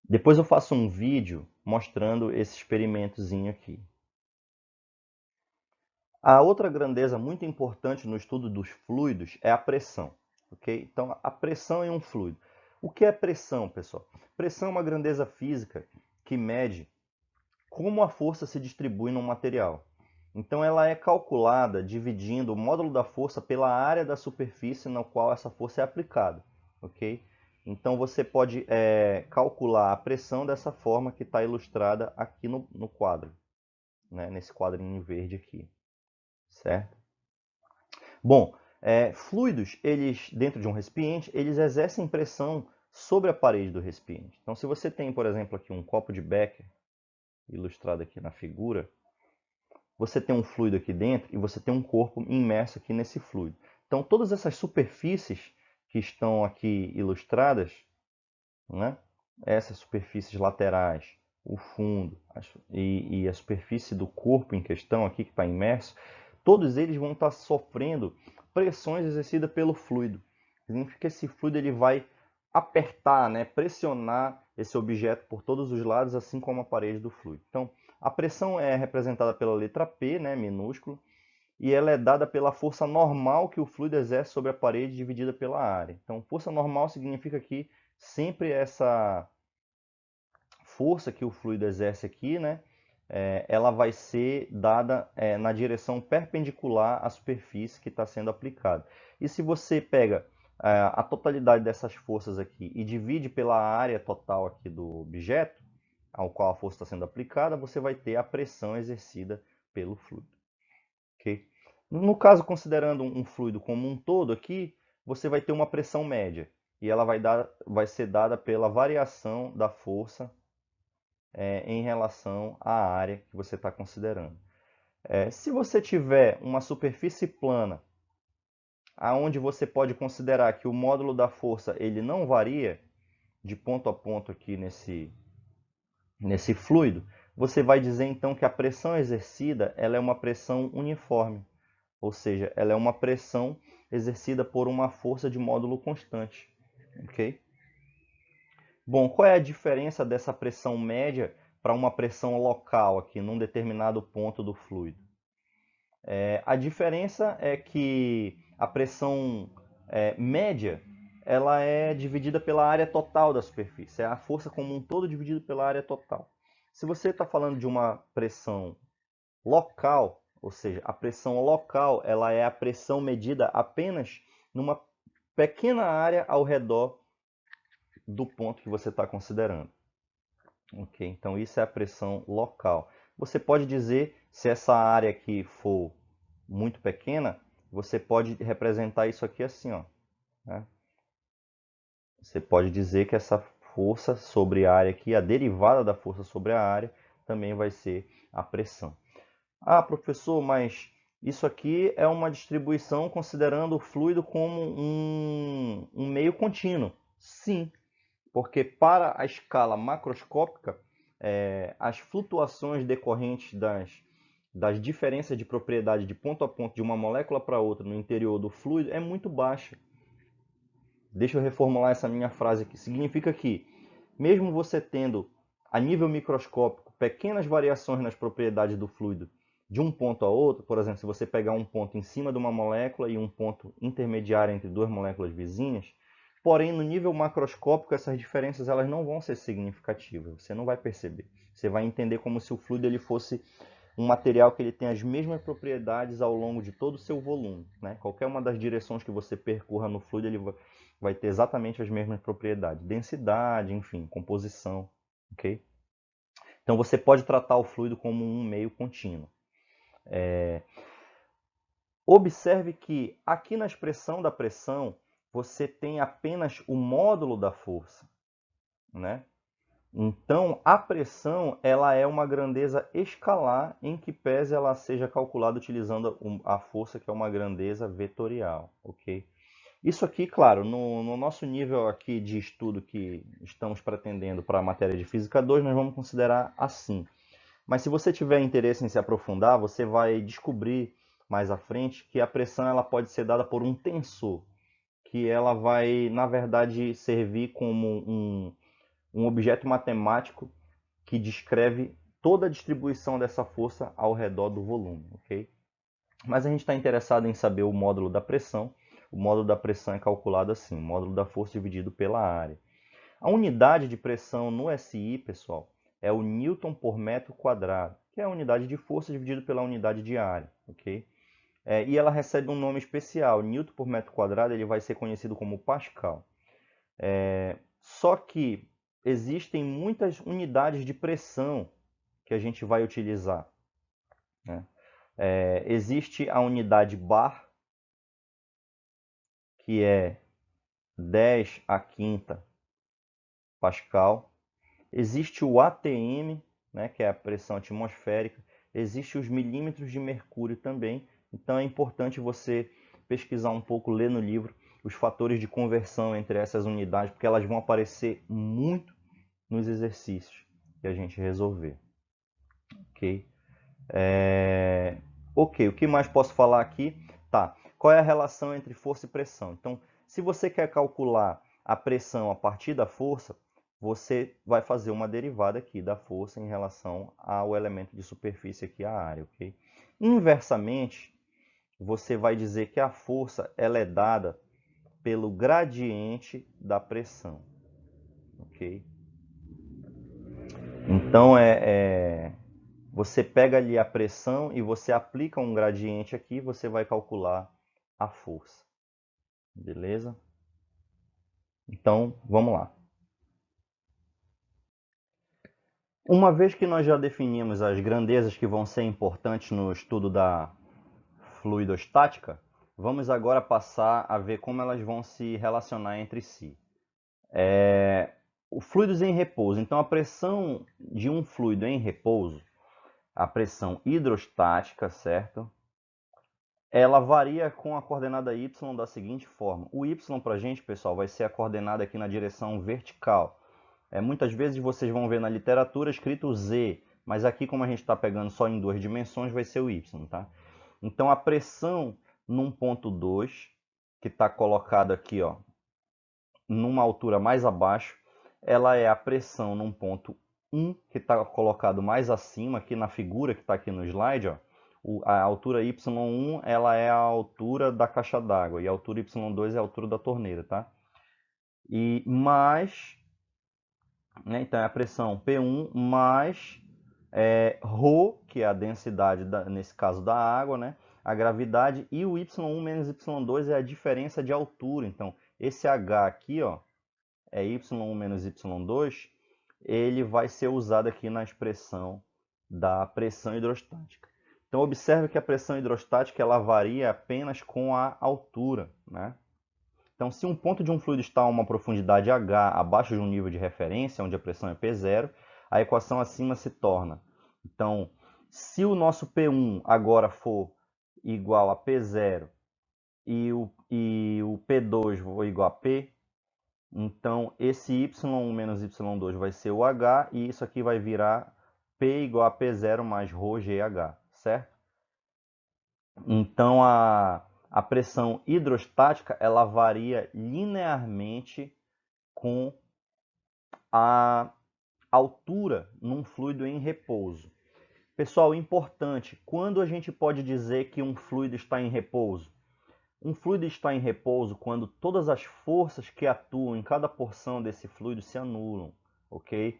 Depois eu faço um vídeo mostrando esse experimentozinho aqui. A outra grandeza muito importante no estudo dos fluidos é a pressão, ok? Então, a pressão em um fluido. O que é pressão, pessoal? Pressão é uma grandeza física que mede como a força se distribui num material. Então, ela é calculada dividindo o módulo da força pela área da superfície na qual essa força é aplicada, ok? Então, você pode calcular a pressão dessa forma que está ilustrada aqui no quadro, né? Nesse quadrinho verde aqui, certo? Bom, fluidos, eles dentro de um recipiente, eles exercem pressão sobre a parede do recipiente. Então, se você tem, por exemplo, aqui um copo de Becker, ilustrado aqui na figura, você tem um fluido aqui dentro e você tem um corpo imerso aqui nesse fluido. Então, todas essas superfícies que estão aqui ilustradas, né? Essas superfícies laterais, o fundo e a superfície do corpo em questão aqui que está imerso, todos eles vão estar sofrendo pressões exercidas pelo fluido. Significa que esse fluido ele vai apertar, né, pressionar esse objeto por todos os lados, assim como a parede do fluido. Então, a pressão é representada pela letra P, né, minúsculo, e ela é dada pela força normal que o fluido exerce sobre a parede dividida pela área. Então, força normal significa que sempre essa força que o fluido exerce aqui, né, ela vai ser dada na direção perpendicular à superfície que está sendo aplicada. E se você pega a totalidade dessas forças aqui e divide pela área total aqui do objeto, ao qual a força está sendo aplicada, você vai ter a pressão exercida pelo fluido. Okay? No caso, considerando um fluido como um todo aqui, você vai ter uma pressão média. E ela vai ser dada pela variação da força em relação à área que você está considerando. Se você tiver uma superfície plana, aonde você pode considerar que o módulo da força ele não varia de ponto a ponto aqui nesse fluido, você vai dizer então que a pressão exercida ela é uma pressão uniforme, ou seja, ela é uma pressão exercida por uma força de módulo constante. Ok? Bom, qual é a diferença dessa pressão média para uma pressão local aqui num determinado ponto do fluido? A diferença é que a pressão média ela é dividida pela área total da superfície. É a força como um todo dividida pela área total. Se você está falando de uma pressão local, ou seja, a pressão local ela é a pressão medida apenas numa pequena área ao redor do ponto que você está considerando. Ok? Então isso é a pressão local. Você pode dizer, se essa área aqui for muito pequena, você pode representar isso aqui assim, ó, né? Você pode dizer que essa força sobre a área aqui, a derivada da força sobre a área, também vai ser a pressão. Ah, professor, mas isso aqui é uma distribuição considerando o fluido como um meio contínuo. Sim, porque para a escala macroscópica, as flutuações decorrentes das diferenças de propriedade de ponto a ponto de uma molécula para outra no interior do fluido é muito baixa. Deixa eu reformular essa minha frase aqui. Significa que, mesmo você tendo, a nível microscópico, pequenas variações nas propriedades do fluido de um ponto a outro, por exemplo, se você pegar um ponto em cima de uma molécula e um ponto intermediário entre duas moléculas vizinhas, porém, no nível macroscópico, essas diferenças elas não vão ser significativas, você não vai perceber. Você vai entender como se o fluido ele fosse um material que ele tem as mesmas propriedades ao longo de todo o seu volume, né? Qualquer uma das direções que você percorra no fluido, ele vai ter exatamente as mesmas propriedades. Densidade, enfim, composição, ok? Então você pode tratar o fluido como um meio contínuo. Observe que aqui na expressão da pressão, você tem apenas o módulo da força, né? Então, a pressão ela é uma grandeza escalar em que pese ela seja calculada utilizando a força que é uma grandeza vetorial, ok? Isso aqui, claro, no nosso nível aqui de estudo que estamos pretendendo para a matéria de Física 2, nós vamos considerar assim. Mas se você tiver interesse em se aprofundar, você vai descobrir mais à frente que a pressão ela pode ser dada por um tensor, que ela vai, na verdade, servir como um objeto matemático que descreve toda a distribuição dessa força ao redor do volume, ok? Mas a gente está interessado em saber o módulo da pressão. O módulo da pressão é calculado assim, o módulo da força dividido pela área. A unidade de pressão no SI, pessoal, é o Newton por metro quadrado, que é a unidade de força dividido pela unidade de área, ok? E ela recebe um nome especial. Newton por metro quadrado ele vai ser conhecido como Pascal. Só que existem muitas unidades de pressão que a gente vai utilizar, né? Existe a unidade bar, que é 10 a quinta Pascal. Existe o ATM, né, que é a pressão atmosférica. Existe os milímetros de mercúrio também. Então é importante você pesquisar um pouco, ler no livro os fatores de conversão entre essas unidades, porque elas vão aparecer muito nos exercícios que a gente resolver. Ok? Ok, o que mais posso falar aqui? Tá. Qual é a relação entre força e pressão? Então, se você quer calcular a pressão a partir da força, você vai fazer uma derivada aqui da força em relação ao elemento de superfície aqui, a área, ok? Inversamente, você vai dizer que a força ela é dada pelo gradiente da pressão, ok? Então, você pega ali a pressão e você aplica um gradiente aqui, você vai calcular a força. Beleza? Então, vamos lá. Uma vez que nós já definimos as grandezas que vão ser importantes no estudo da fluidostática, vamos agora passar a ver como elas vão se relacionar entre si. O fluidos em repouso. Então, a pressão de um fluido em repouso, a pressão hidrostática, certo? Ela varia com a coordenada y da seguinte forma. O y para a gente, pessoal, vai ser a coordenada aqui na direção vertical. Muitas vezes vocês vão ver na literatura escrito z, mas aqui, como a gente está pegando só em duas dimensões, vai ser o y, tá? Então, a pressão num ponto 2, que está colocado aqui, ó, numa altura mais abaixo, ela é a pressão num ponto 1, que está colocado mais acima, aqui na figura que está aqui no slide, ó. A altura y1 ela é a altura da caixa d'água e a altura y2 é a altura da torneira, tá? E mais, né, então é a pressão P1 mais ρ, que é a densidade, nesse caso da água, né? A gravidade, e o y1 menos y2 é a diferença de altura. Então, esse H aqui, ó, é y1 menos y2, ele vai ser usado aqui na expressão da pressão hidrostática. Então, observe que a pressão hidrostática ela varia apenas com a altura, né? Então, se um ponto de um fluido está a uma profundidade h abaixo de um nível de referência, onde a pressão é P0, a equação acima se torna. Então, se o nosso P1 agora for igual a P0 e o P2 for igual a P, então esse y1 menos y2 vai ser o h e isso aqui vai virar P igual a P0 mais ρgh, certo? Então a pressão hidrostática ela varia linearmente com a altura num fluido em repouso. Pessoal, importante, quando a gente pode dizer que um fluido está em repouso? Um fluido está em repouso quando todas as forças que atuam em cada porção desse fluido se anulam, ok?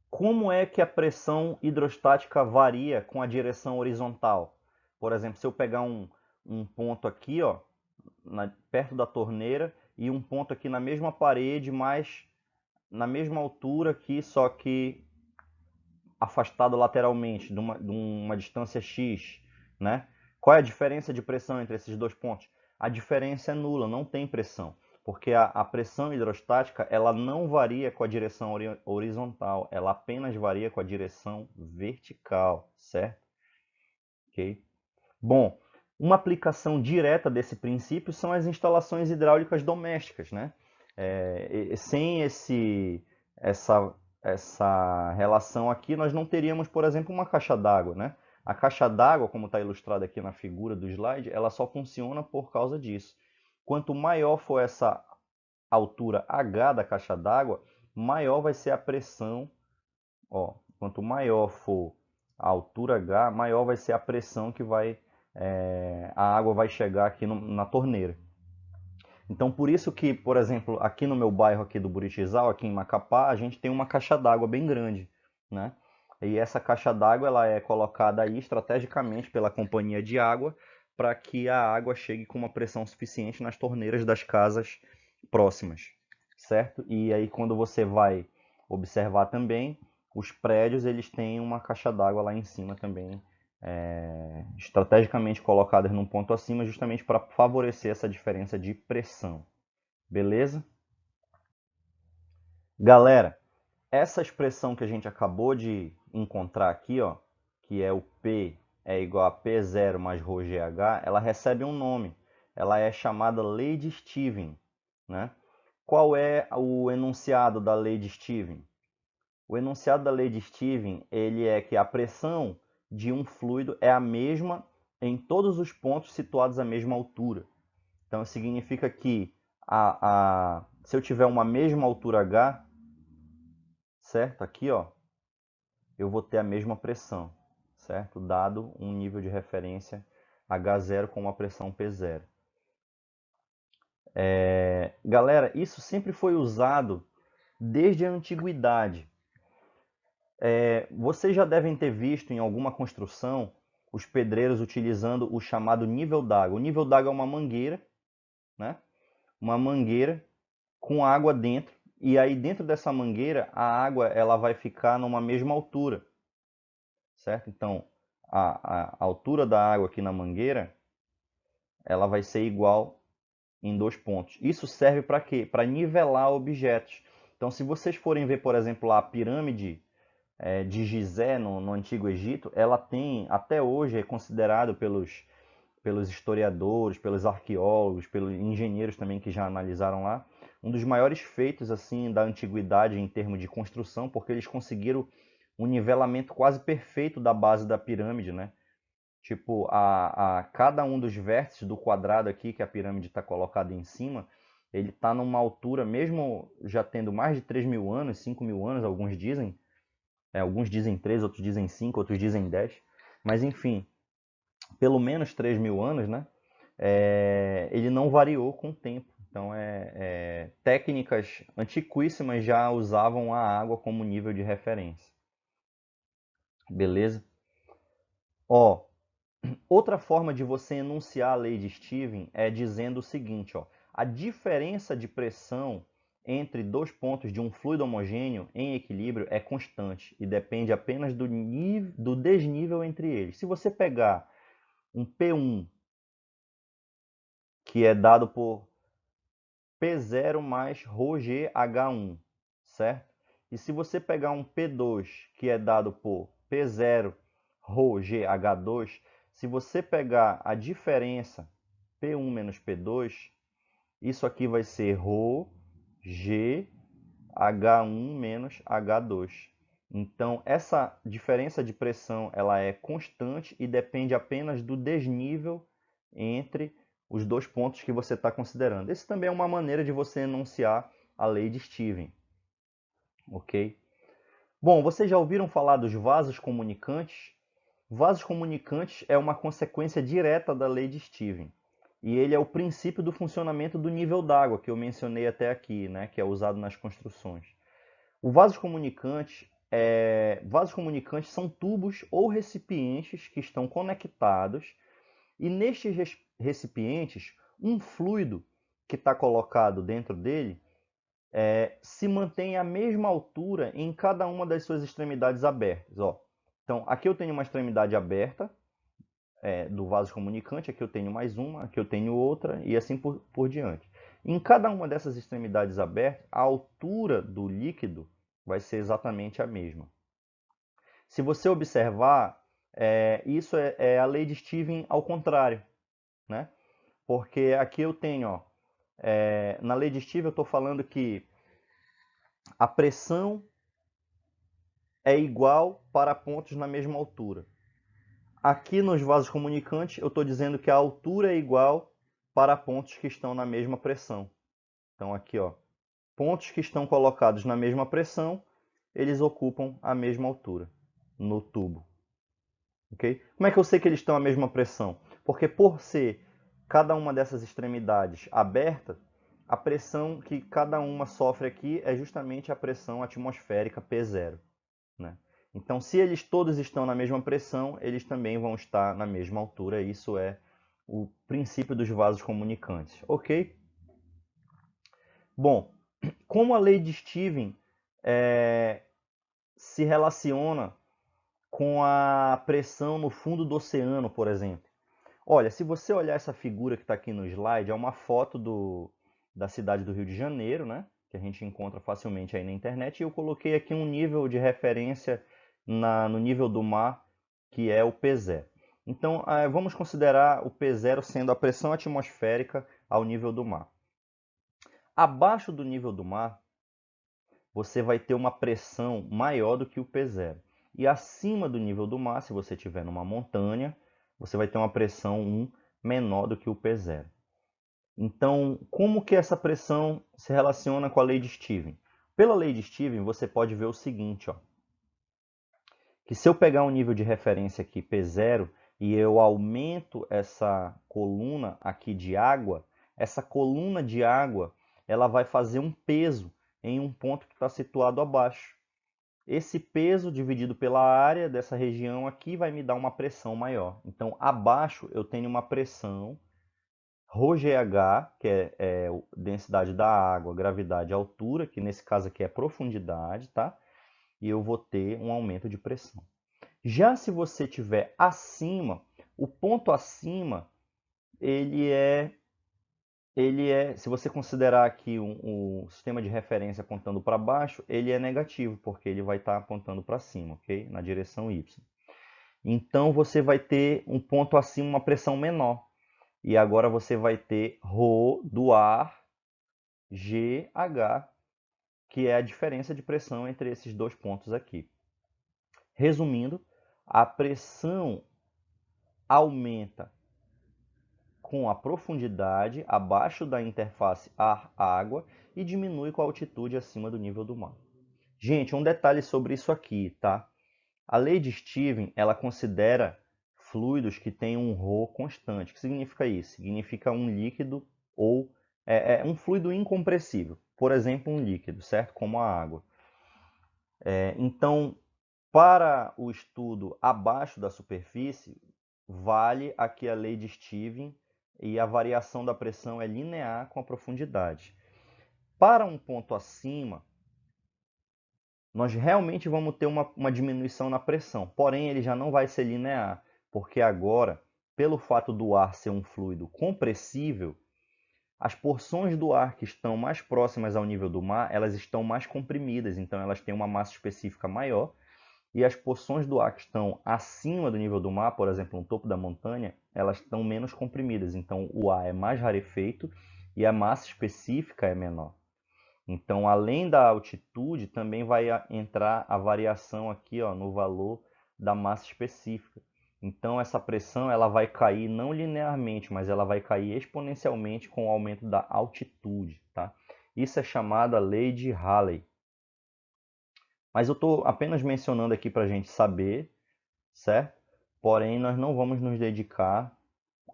Como é que a pressão hidrostática varia com a direção horizontal? Por exemplo, se eu pegar um ponto aqui, ó, perto da torneira, e um ponto aqui na mesma parede, mas na mesma altura aqui, só que afastado lateralmente, de uma distância x, né? Qual é a diferença de pressão entre esses dois pontos? A diferença é nula, não tem pressão, porque a pressão hidrostática ela não varia com a direção horizontal, ela apenas varia com a direção vertical, certo? Ok? Bom, Uma aplicação direta desse princípio são as instalações hidráulicas domésticas, né? Sem essa, essa relação aqui, nós não teríamos, por exemplo, uma caixa d'água, né? A caixa d'água, como está ilustrada aqui na figura do slide, ela só funciona por causa disso. Quanto maior for essa altura H da caixa d'água, maior vai ser a pressão. Ó, quanto maior for a altura H, maior vai ser a pressão que a água vai chegar aqui na torneira. Então, por isso que, por exemplo, aqui no meu bairro aqui do Buritisal, aqui em Macapá, a gente tem uma caixa d'água bem grande, né? E essa caixa d'água ela é colocada aí estrategicamente pela companhia de água para que a água chegue com uma pressão suficiente nas torneiras das casas próximas, certo? E aí quando você vai observar também, os prédios eles têm uma caixa d'água lá em cima também, estrategicamente colocadas num ponto acima, justamente para favorecer essa diferença de pressão. Beleza? Galera, essa expressão que a gente acabou de encontrar aqui, ó, que é o P é igual a P0 mais ρgh, ela recebe um nome. Ela é chamada lei de Stevens, né? Qual é o enunciado da lei de Stevens? O enunciado da lei de Stevens, ele é que a pressão de um fluido é a mesma em todos os pontos situados à mesma altura. Então, significa que se eu tiver uma mesma altura H, certo? Aqui, ó, eu vou ter a mesma pressão, certo? Dado um nível de referência H0 com uma pressão P0. Galera, isso sempre foi usado desde a antiguidade. Vocês já devem ter visto em alguma construção os pedreiros utilizando o chamado nível d'água. O nível d'água é uma mangueira, né? Uma mangueira com água dentro, e aí dentro dessa mangueira a água ela vai ficar numa mesma altura, certo? Então a altura da água aqui na mangueira ela vai ser igual em dois pontos. Isso serve para quê? Para nivelar objetos. Então se vocês forem ver, por exemplo, a pirâmide de Gizé no Antigo Egito, ela tem, até hoje, é considerado pelos historiadores, pelos arqueólogos, pelos engenheiros também que já analisaram lá, um dos maiores feitos assim da antiguidade em termos de construção, porque eles conseguiram um nivelamento quase perfeito da base da pirâmide, né? Tipo, a cada um dos vértices do quadrado aqui que a pirâmide está colocada em cima, ele está numa altura, mesmo já tendo mais de 3.000 anos, 5.000 anos, alguns dizem 3, outros dizem 5, outros dizem 10, mas enfim, pelo menos 3.000 anos, né? Ele não variou com o tempo. Então, técnicas antiquíssimas já usavam a água como nível de referência. Beleza? Ó, outra forma de você enunciar a lei de Stevens é dizendo o seguinte, ó, a diferença de pressão entre dois pontos de um fluido homogêneo em equilíbrio é constante e depende apenas do desnível entre eles. Se você pegar um P1 que é dado por P0 mais ρgh1, certo? E se você pegar um P2 que é dado por P0 ρgh2, se você pegar a diferença P1 menos P2, isso aqui vai ser ρgh1 menos H2. Então, essa diferença de pressão ela é constante e depende apenas do desnível entre os dois pontos que você está considerando. Esse também é uma maneira de você enunciar a lei de Stevens, ok? Bom, vocês já ouviram falar dos vasos comunicantes? Vasos comunicantes é uma consequência direta da lei de Stevens. E ele é o princípio do funcionamento do nível d'água, que eu mencionei até aqui, né, que é usado nas construções. O vasos comunicantes são tubos ou recipientes que estão conectados e nestes recipientes um fluido que está colocado dentro dele se mantém à mesma altura em cada uma das suas extremidades abertas. Ó. Então, aqui eu tenho uma extremidade aberta do vaso comunicante, aqui eu tenho mais uma, aqui eu tenho outra e assim por diante. Em cada uma dessas extremidades abertas, a altura do líquido vai ser exatamente a mesma. Se você observar, isso é a lei de Stevens ao contrário. né? Porque aqui eu tenho, ó, na lei de Steve eu estou falando que a pressão é igual para pontos na mesma altura. Aqui nos vasos comunicantes eu estou dizendo que a altura é igual para pontos que estão na mesma pressão. Então aqui, ó, pontos que estão colocados na mesma pressão, eles ocupam a mesma altura no tubo. Okay? Como é que eu sei que eles estão à mesma pressão? Porque por ser cada uma dessas extremidades aberta, a pressão que cada uma sofre aqui é justamente a pressão atmosférica P0. Né? Então, se eles todos estão na mesma pressão, eles também vão estar na mesma altura. Isso é o princípio dos vasos comunicantes. Ok? Bom, como a lei de Stevens se relaciona com a pressão no fundo do oceano, por exemplo? Olha, se você olhar essa figura que está aqui no slide, é uma foto da cidade do Rio de Janeiro, né? Que a gente encontra facilmente aí na internet. E eu coloquei aqui um nível de referência no nível do mar, que é o P0. Então, vamos considerar o P0 sendo a pressão atmosférica ao nível do mar. Abaixo do nível do mar, você vai ter uma pressão maior do que o P0. E acima do nível do mar, se você estiver numa montanha, você vai ter uma pressão 1 menor do que o P0. Então, como que essa pressão se relaciona com a lei de Stevens? Pela lei de Stevens, você pode ver o seguinte, ó, que se eu pegar um nível de referência aqui, P0, e eu aumento essa coluna aqui de água, essa coluna de água ela vai fazer um peso em um ponto que está situado abaixo. Esse peso dividido pela área dessa região aqui vai me dar uma pressão maior. Então, abaixo eu tenho uma pressão ρGH, que é densidade da água, gravidade, altura, que nesse caso aqui é profundidade, tá? E eu vou ter um aumento de pressão. Já se você tiver acima, o ponto acima, se você considerar aqui um sistema de referência apontando para baixo, ele é negativo, porque ele vai estar apontando para cima, ok? Na direção Y. Então você vai ter um ponto acima, uma pressão menor. E agora você vai ter ρ do ar, GH, que é a diferença de pressão entre esses dois pontos aqui. Resumindo, a pressão aumenta com a profundidade abaixo da interface ar-água e diminui com a altitude acima do nível do mar. Gente, um detalhe sobre isso aqui, tá? A lei de Stevens, ela considera fluidos que têm um ρ constante. O que significa isso? Significa um líquido ou um fluido incompressível. Por exemplo, um líquido, certo? Como a água. Então, para o estudo abaixo da superfície, vale aqui a lei de Stevens e a variação da pressão é linear com a profundidade. Para um ponto acima, nós realmente vamos ter uma diminuição na pressão, porém ele já não vai ser linear, porque agora, pelo fato do ar ser um fluido compressível, as porções do ar que estão mais próximas ao nível do mar, elas estão mais comprimidas, então elas têm uma massa específica maior, e as porções do ar que estão acima do nível do mar, por exemplo, no topo da montanha, elas estão menos comprimidas, então o ar é mais rarefeito e a massa específica é menor. Então, além da altitude, também vai entrar a variação aqui, ó, no valor da massa específica. Então, essa pressão ela vai cair não linearmente, mas ela vai cair exponencialmente com o aumento da altitude. Tá? Isso é chamada lei de Rayleigh. Mas eu estou apenas mencionando aqui para a gente saber, certo? Porém, nós não vamos nos dedicar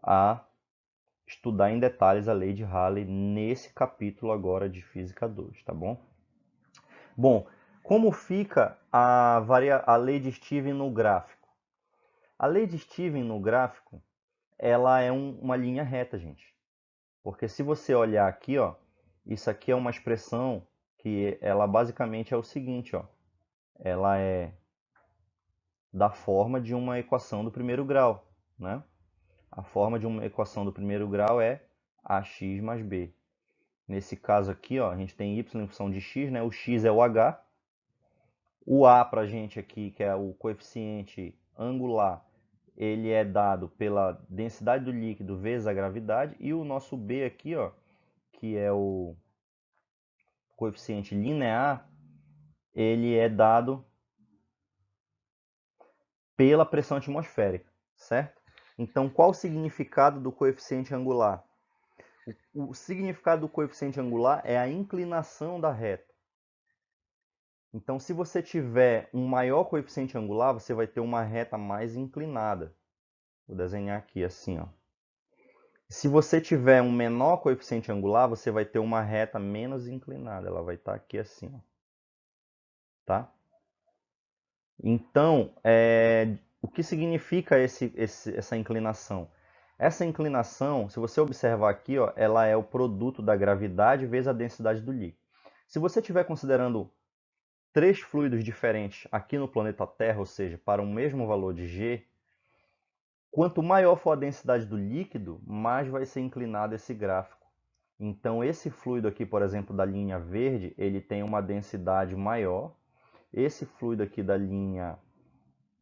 a estudar em detalhes a lei de Rayleigh nesse capítulo agora de Física 2, tá bom? Bom, como fica a lei de Stevens no gráfico? A lei de Stevens no gráfico, ela é uma linha reta, gente. Porque se você olhar aqui, ó, isso aqui é uma expressão que ela basicamente é o seguinte, ó. Ela é da forma de uma equação do primeiro grau, né? A forma de uma equação do primeiro grau é ax mais b. Nesse caso aqui, ó, a gente tem y em função de x, né? O x é o h. O a para a gente aqui, que é o coeficiente angular, ele é dado pela densidade do líquido vezes a gravidade, e o nosso B aqui, ó, que é o coeficiente linear, ele é dado pela pressão atmosférica, certo? Então, qual o significado do coeficiente angular? O significado do coeficiente angular é a inclinação da reta. Então, se você tiver um maior coeficiente angular, você vai ter uma reta mais inclinada. Vou desenhar aqui assim, ó. Se você tiver um menor coeficiente angular, você vai ter uma reta menos inclinada. Ela vai estar aqui assim, ó. Tá? Então, o que significa essa inclinação? Essa inclinação, se você observar aqui, ó, ela é o produto da gravidade vezes a densidade do líquido. Se você estiver considerando três fluidos diferentes aqui no planeta Terra, ou seja, para o mesmo valor de G, quanto maior for a densidade do líquido, mais vai ser inclinado esse gráfico. Então, esse fluido aqui, por exemplo, da linha verde, ele tem uma densidade maior. Esse fluido aqui da linha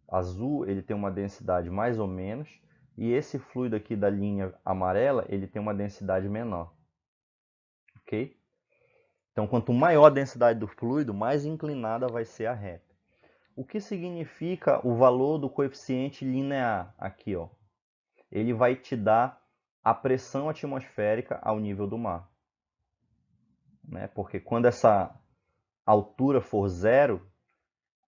azul, ele tem uma densidade mais ou menos. E esse fluido aqui da linha amarela, ele tem uma densidade menor. Ok? Então, quanto maior a densidade do fluido, mais inclinada vai ser a reta. O que significa o valor do coeficiente linear aqui, ó? Ele vai te dar a pressão atmosférica ao nível do mar. Né? Porque quando essa altura for zero,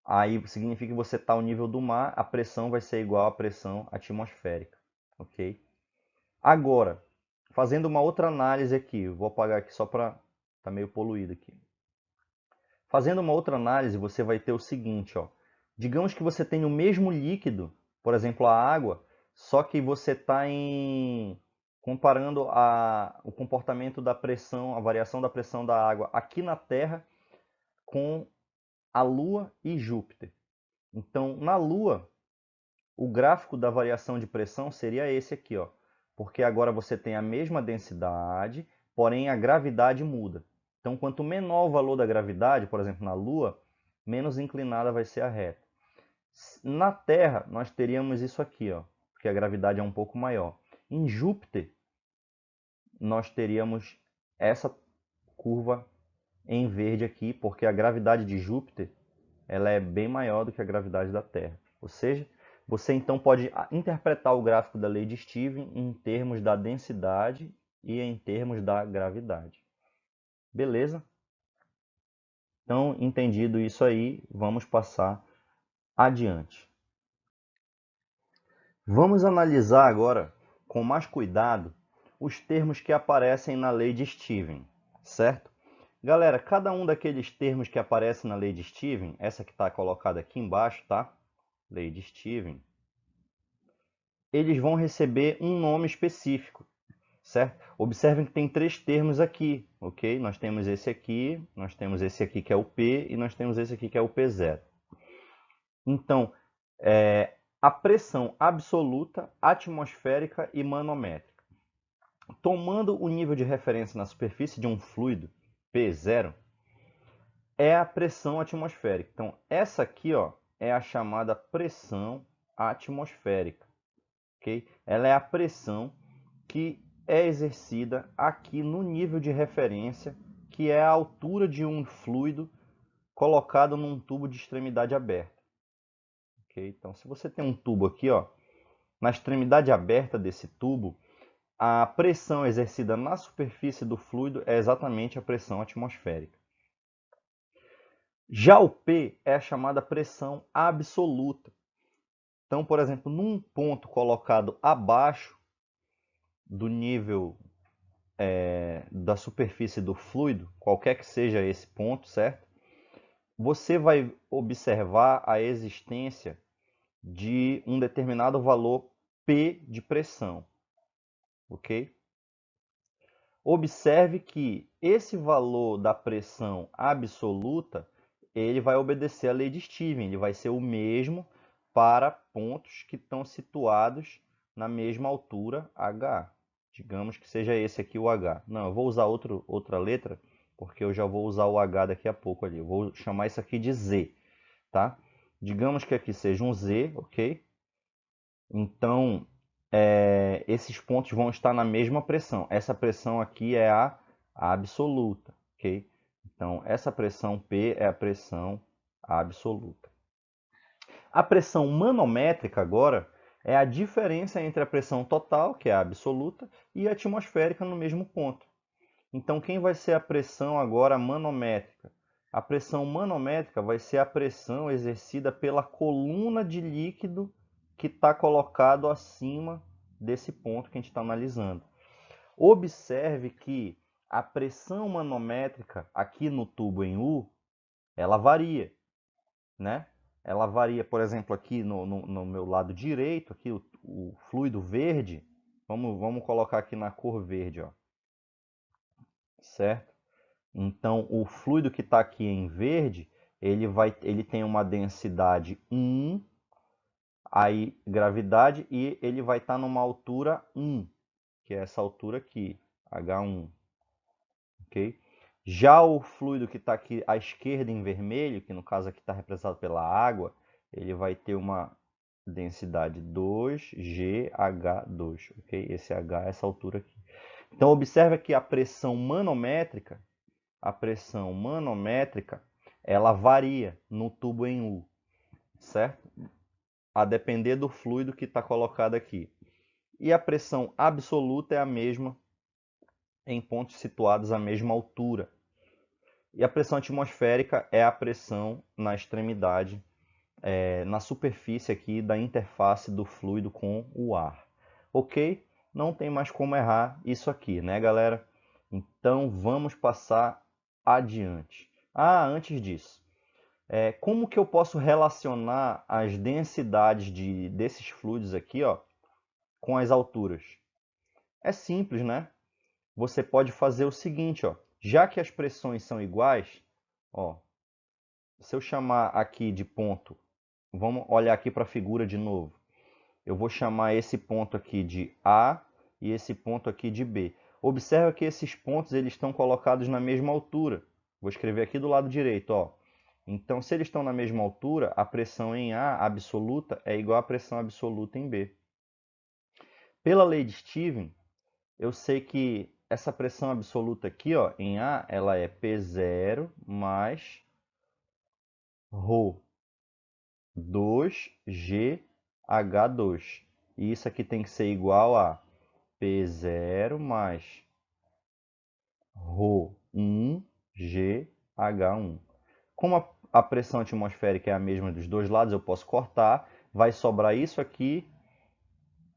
aí significa que você está ao nível do mar, a pressão vai ser igual à pressão atmosférica. Ok? Agora, fazendo uma outra análise aqui, vou apagar aqui só para tá meio poluído aqui. Fazendo uma outra análise, você vai ter o seguinte, ó. Digamos que você tem o mesmo líquido, por exemplo, a água, só que você está comparando o comportamento da pressão, a variação da pressão da água aqui na Terra com a Lua e Júpiter. Então, na Lua, o gráfico da variação de pressão seria esse aqui, ó. Porque agora você tem a mesma densidade, porém a gravidade muda. Então, quanto menor o valor da gravidade, por exemplo, na Lua, menos inclinada vai ser a reta. Na Terra, nós teríamos isso aqui, ó, porque a gravidade é um pouco maior. Em Júpiter, nós teríamos essa curva em verde aqui, porque a gravidade de Júpiter ela é bem maior do que a gravidade da Terra. Ou seja, você então pode interpretar o gráfico da lei de Stevens em termos da densidade e em termos da gravidade. Beleza? Então, entendido isso aí, vamos passar adiante. Vamos analisar agora, com mais cuidado, os termos que aparecem na lei de Stevens, certo? Galera, cada um daqueles termos que aparecem na lei de Stevens, essa que está colocada aqui embaixo, tá? Lei de Stevens, eles vão receber um nome específico, certo? Observem que tem três termos aqui, ok? Nós temos esse aqui que é o P e nós temos esse aqui que é o P0. Então, a pressão absoluta, atmosférica e manométrica. Tomando o nível de referência na superfície de um fluido, P0, é a pressão atmosférica. Então, essa aqui, ó, é a chamada pressão atmosférica. Okay? Ela é a pressão que é exercida aqui no nível de referência, que é a altura de um fluido colocado num tubo de extremidade aberta. Okay? Então, se você tem um tubo aqui, ó, na extremidade aberta desse tubo, a pressão exercida na superfície do fluido é exatamente a pressão atmosférica. Já o P é a chamada pressão absoluta. Então, por exemplo, num ponto colocado abaixo do nível da superfície do fluido, qualquer que seja esse ponto, certo? Você vai observar a existência de um determinado valor P de pressão, ok? Observe que esse valor da pressão absoluta, ele vai obedecer à lei de Stevens, ele vai ser o mesmo para pontos que estão situados na mesma altura H. Digamos que seja esse aqui o H. Não, eu vou usar outra letra, porque eu já vou usar o H daqui a pouco ali. Eu vou chamar isso aqui de Z, tá? Digamos que aqui seja um Z, ok? Então, esses pontos vão estar na mesma pressão. Essa pressão aqui é a absoluta, ok? Então, essa pressão P é a pressão absoluta. A pressão manométrica agora é a diferença entre a pressão total, que é a absoluta, e a atmosférica no mesmo ponto. Então, quem vai ser a pressão agora manométrica? A pressão manométrica vai ser a pressão exercida pela coluna de líquido que está colocado acima desse ponto que a gente está analisando. Observe que a pressão manométrica aqui no tubo em U, ela varia, né? Ela varia, por exemplo, aqui no meu lado direito, aqui o fluido verde, vamos colocar aqui na cor verde, ó, certo? Então, o fluido que está aqui em verde, ele tem uma densidade 1, aí gravidade, e ele vai estar numa altura 1, que é essa altura aqui, H1, ok? Já o fluido que está aqui à esquerda em vermelho, que no caso aqui está representado pela água, ele vai ter uma densidade 2GH2, ok? Esse H é essa altura aqui. Então, observe que a pressão manométrica, ela varia no tubo em U, certo? A depender do fluido que está colocado aqui. E a pressão absoluta é a mesma em pontos situados à mesma altura. E a pressão atmosférica é a pressão na extremidade, na superfície aqui da interface do fluido com o ar. Ok? Não tem mais como errar isso aqui, né, galera? Então vamos passar adiante. Antes disso, como que eu posso relacionar as densidades desses fluidos aqui, ó, com as alturas? É simples, né? Você pode fazer o seguinte, ó, já que as pressões são iguais, ó, se eu chamar aqui de ponto, vamos olhar aqui para a figura de novo. Eu vou chamar esse ponto aqui de A e esse ponto aqui de B. Observa que esses pontos eles estão colocados na mesma altura. Vou escrever aqui do lado direito, ó. Então, se eles estão na mesma altura, a pressão em A absoluta é igual à pressão absoluta em B. Pela lei de Stevens, eu sei que essa pressão absoluta aqui, ó, em A, ela é P0 mais ρ2GH2. E isso aqui tem que ser igual a P0 mais ρ1GH1. Como a pressão atmosférica é a mesma dos dois lados, eu posso cortar. Vai sobrar isso aqui,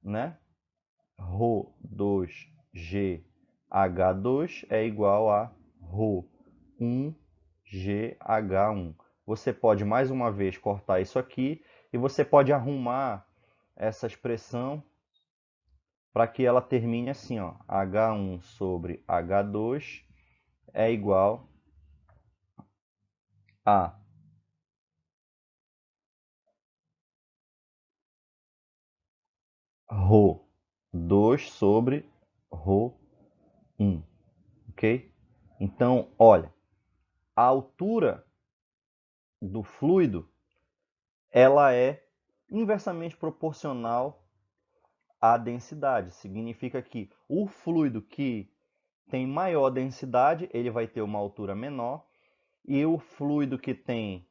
né? ρ2GH2 é igual a ρ1GH1. Você pode mais uma vez cortar isso aqui e você pode arrumar essa expressão para que ela termine assim, ó, H1 sobre H2 é igual a ρ2 sobre ρ1, ok? Então, olha, a altura do fluido ela é inversamente proporcional à densidade. Significa que o fluido que tem maior densidade, ele vai ter uma altura menor, e o fluido que tem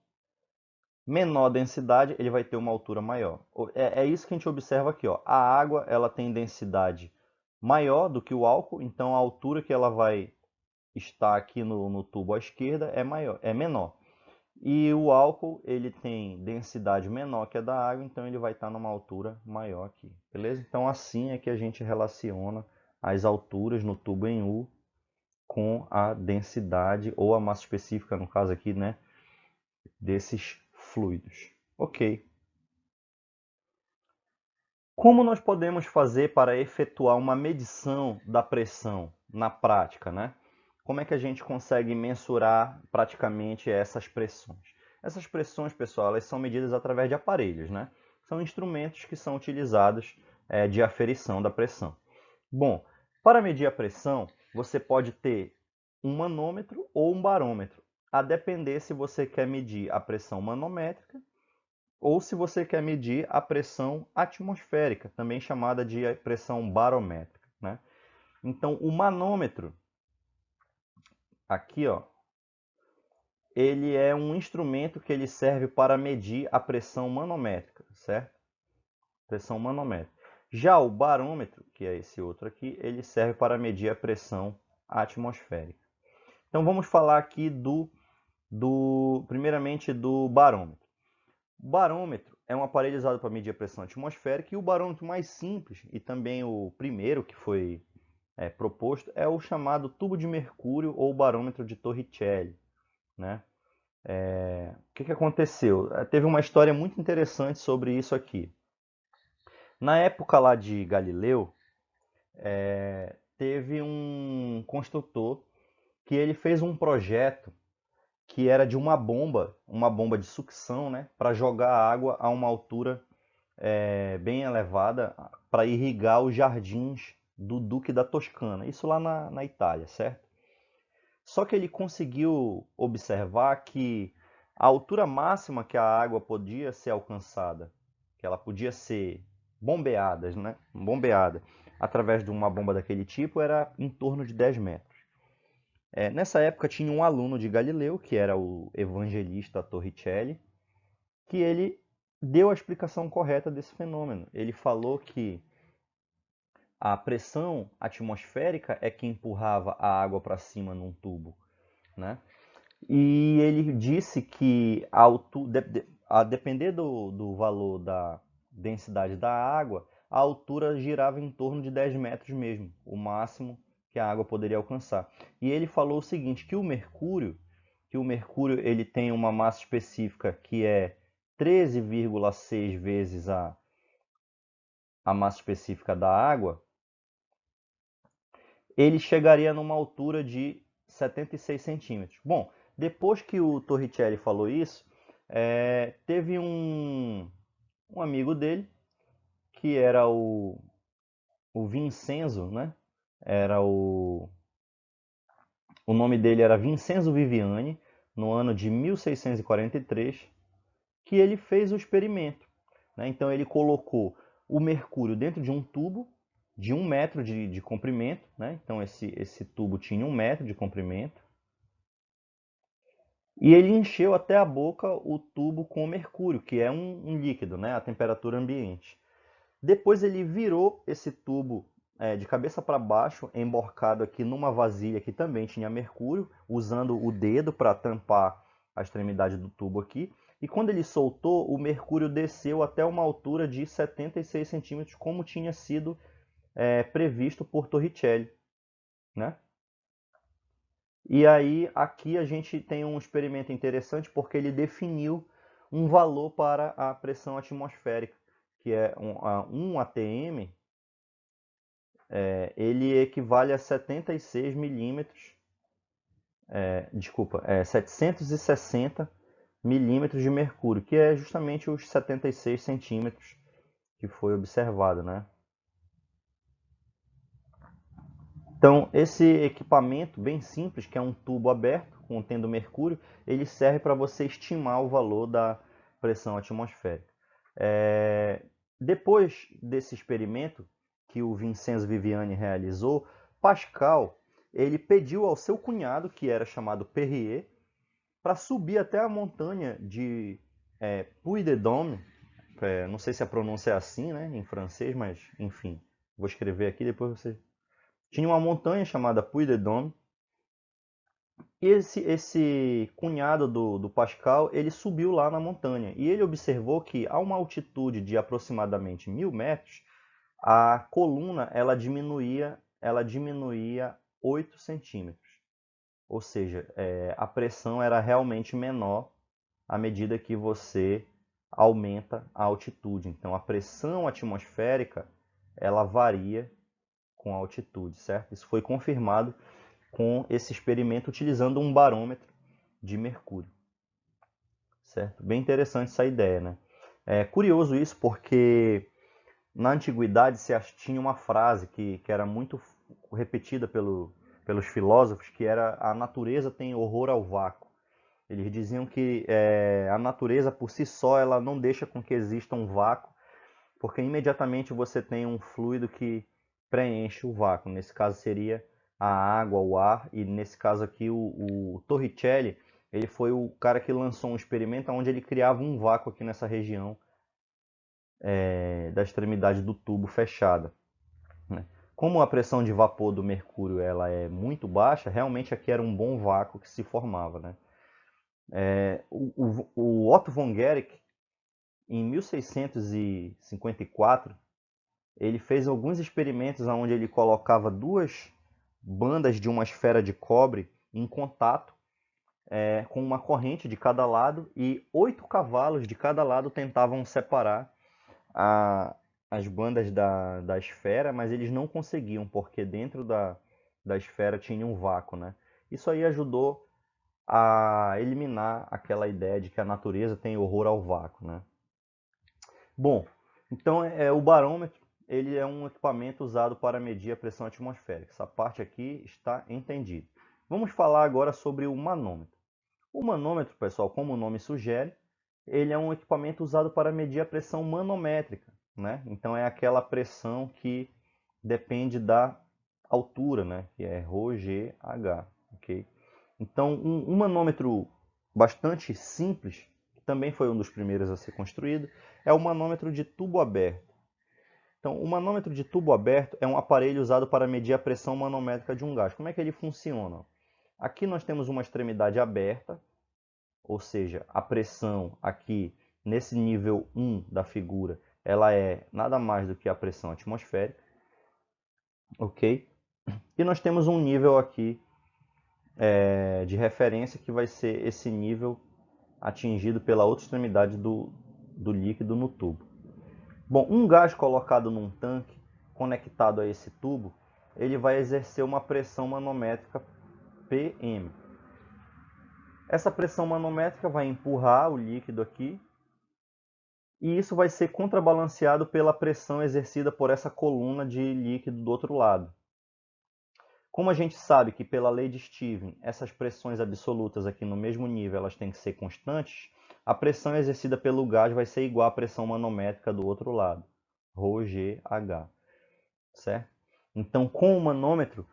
menor densidade, ele vai ter uma altura maior. É isso que a gente observa aqui, ó. A água, ela tem densidade maior do que o álcool, então a altura que ela vai estar aqui no tubo à esquerda é menor. E o álcool, ele tem densidade menor que a da água, então ele vai estar numa altura maior aqui, beleza? Então assim é que a gente relaciona as alturas no tubo em U com a densidade ou a massa específica, no caso aqui, né, desses fluidos. Ok. Como nós podemos fazer para efetuar uma medição da pressão na prática, né? Como é que a gente consegue mensurar praticamente essas pressões? Essas pressões, pessoal, elas são medidas através de aparelhos, né? São instrumentos que são utilizados de aferição da pressão. Bom, para medir a pressão, você pode ter um manômetro ou um barômetro, a depender se você quer medir a pressão manométrica ou se você quer medir a pressão atmosférica, também chamada de pressão barométrica, né? Então, o manômetro, aqui, ó, ele é um instrumento que ele serve para medir a pressão manométrica, certo? Pressão manométrica. Já o barômetro, que é esse outro aqui, ele serve para medir a pressão atmosférica. Então vamos falar aqui primeiramente do barômetro. O barômetro é um aparelho usado para medir a pressão atmosférica, e o barômetro mais simples, e também o primeiro que foi proposto, é o chamado tubo de mercúrio ou barômetro de Torricelli, né? O que aconteceu? Teve uma história muito interessante sobre isso aqui. Na época lá de Galileu, teve um construtor que ele fez um projeto que era de uma bomba de sucção, né, para jogar água a uma altura bem elevada para irrigar os jardins do Duque da Toscana, isso lá na Itália, certo? Só que ele conseguiu observar que a altura máxima que a água podia ser alcançada, que ela podia ser bombeada através de uma bomba daquele tipo, era em torno de 10 metros. Nessa época tinha um aluno de Galileu, que era o evangelista Torricelli, que ele deu a explicação correta desse fenômeno. Ele falou que a pressão atmosférica é que empurrava a água para cima num tubo, né? E ele disse que a depender do valor da densidade da água, a altura girava em torno de 10 metros mesmo, o máximo que a água poderia alcançar. E ele falou o seguinte, que o mercúrio ele tem uma massa específica que é 13,6 vezes a massa específica da água, ele chegaria numa altura de 76 centímetros. Bom, depois que o Torricelli falou isso, teve um amigo dele, que era o Vincenzo, né? O nome dele era Vincenzo Viviani, no ano de 1643, que ele fez o experimento, né? Então ele colocou o mercúrio dentro de um tubo de 1 metro de comprimento, né? Então esse tubo tinha 1 metro de comprimento, e ele encheu até a boca o tubo com mercúrio, que é um líquido, né? A temperatura ambiente. Depois ele virou esse tubo de cabeça para baixo, emborcado aqui numa vasilha que também tinha mercúrio, usando o dedo para tampar a extremidade do tubo aqui. E quando ele soltou, o mercúrio desceu até uma altura de 76 centímetros, como tinha sido previsto por Torricelli, né? E aí aqui a gente tem um experimento interessante porque ele definiu um valor para a pressão atmosférica, que é 1 atm, ele equivale a 76 milímetros, desculpa, 760 milímetros de mercúrio, que é justamente os 76 centímetros que foi observado, né? Então, esse equipamento bem simples, que é um tubo aberto contendo mercúrio, ele serve para você estimar o valor da pressão atmosférica. Depois desse experimento que o Vincenzo Viviani realizou, Pascal ele pediu ao seu cunhado, que era chamado Perrier, para subir até a montanha de Puy de Dôme. Não sei se a pronúncia é assim, né, em francês, mas enfim, vou escrever aqui, depois você... Tinha uma montanha chamada Puy de Dôme. E esse cunhado do Pascal, ele subiu lá na montanha. E ele observou que a uma altitude de aproximadamente 1000 metros, a coluna ela diminuía 8 centímetros. Ou seja, a pressão era realmente menor à medida que você aumenta a altitude. Então a pressão atmosférica ela varia com a altitude, certo? Isso foi confirmado com esse experimento utilizando um barômetro de mercúrio, certo? Bem interessante essa ideia, né? É curioso isso porque na antiguidade se tinha uma frase que era muito repetida pelos filósofos, que era: a natureza tem horror ao vácuo. Eles diziam que a natureza por si só ela não deixa com que exista um vácuo, porque imediatamente você tem um fluido que preenche o vácuo. Nesse caso seria a água, o ar, e nesse caso aqui o Torricelli, ele foi o cara que lançou um experimento onde ele criava um vácuo aqui nessa região da extremidade do tubo fechada, né? Como a pressão de vapor do mercúrio ela é muito baixa, realmente aqui era um bom vácuo que se formava, né? O Otto von Guericke, em 1654, ele fez alguns experimentos onde ele colocava duas bandas de uma esfera de cobre em contato com uma corrente de cada lado e 8 cavalos de cada lado tentavam separar as bandas da esfera, mas eles não conseguiam, porque dentro da esfera tinha um vácuo, né? Isso aí ajudou a eliminar aquela ideia de que a natureza tem horror ao vácuo, né? Bom, então o barômetro ele é um equipamento usado para medir a pressão atmosférica. Essa parte aqui está entendida. Vamos falar agora sobre o manômetro. O manômetro, pessoal, como o nome sugere, ele é um equipamento usado para medir a pressão manométrica, né? Então é aquela pressão que depende da altura, né? Que é ρGH, ok? Então um manômetro bastante simples, que também foi um dos primeiros a ser construído, é o manômetro de tubo aberto. Então, o manômetro de tubo aberto é um aparelho usado para medir a pressão manométrica de um gás. Como é que ele funciona? Aqui nós temos uma extremidade aberta, ou seja, a pressão aqui nesse nível 1 da figura, ela é nada mais do que a pressão atmosférica, ok? E nós temos um nível aqui de referência que vai ser esse nível atingido pela outra extremidade do líquido no tubo. Bom, um gás colocado num tanque conectado a esse tubo, ele vai exercer uma pressão manométrica PM. Essa pressão manométrica vai empurrar o líquido aqui e isso vai ser contrabalanceado pela pressão exercida por essa coluna de líquido do outro lado. Como a gente sabe que pela lei de Stevens, essas pressões absolutas aqui no mesmo nível elas têm que ser constantes, a pressão exercida pelo gás vai ser igual à pressão manométrica do outro lado, ρGH, certo? Então, com o manômetro,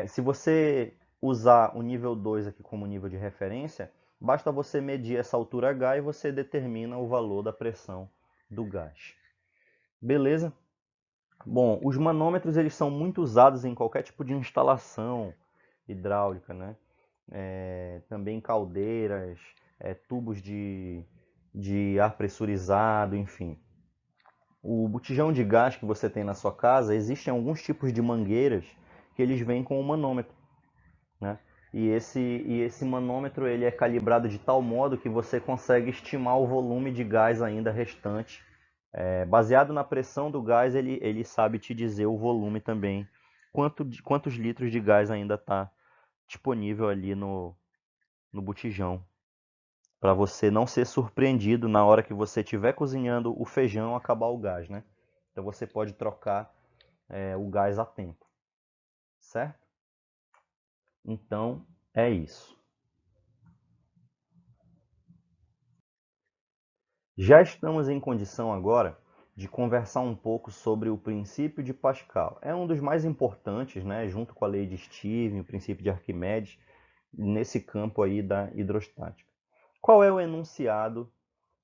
se você usar o nível 2 aqui como nível de referência, basta você medir essa altura H e você determina o valor da pressão do gás. Beleza? Bom, os manômetros eles são muito usados em qualquer tipo de instalação hidráulica, né? Também caldeiras, tubos de ar pressurizado, enfim. O botijão de gás que você tem na sua casa, existem alguns tipos de mangueiras que eles vêm com o manômetro, né? E esse manômetro ele é calibrado de tal modo que você consegue estimar o volume de gás ainda restante. Baseado na pressão do gás, ele sabe te dizer o volume também, quantos litros de gás ainda está disponível ali no botijão, para você não ser surpreendido na hora que você estiver cozinhando o feijão acabar o gás, né? Então você pode trocar o gás a tempo, certo? Então é isso. Já estamos em condição agora de conversar um pouco sobre o princípio de Pascal. É um dos mais importantes, né, junto com a lei de Stevens, o princípio de Arquimedes, nesse campo aí da hidrostática. Qual é o enunciado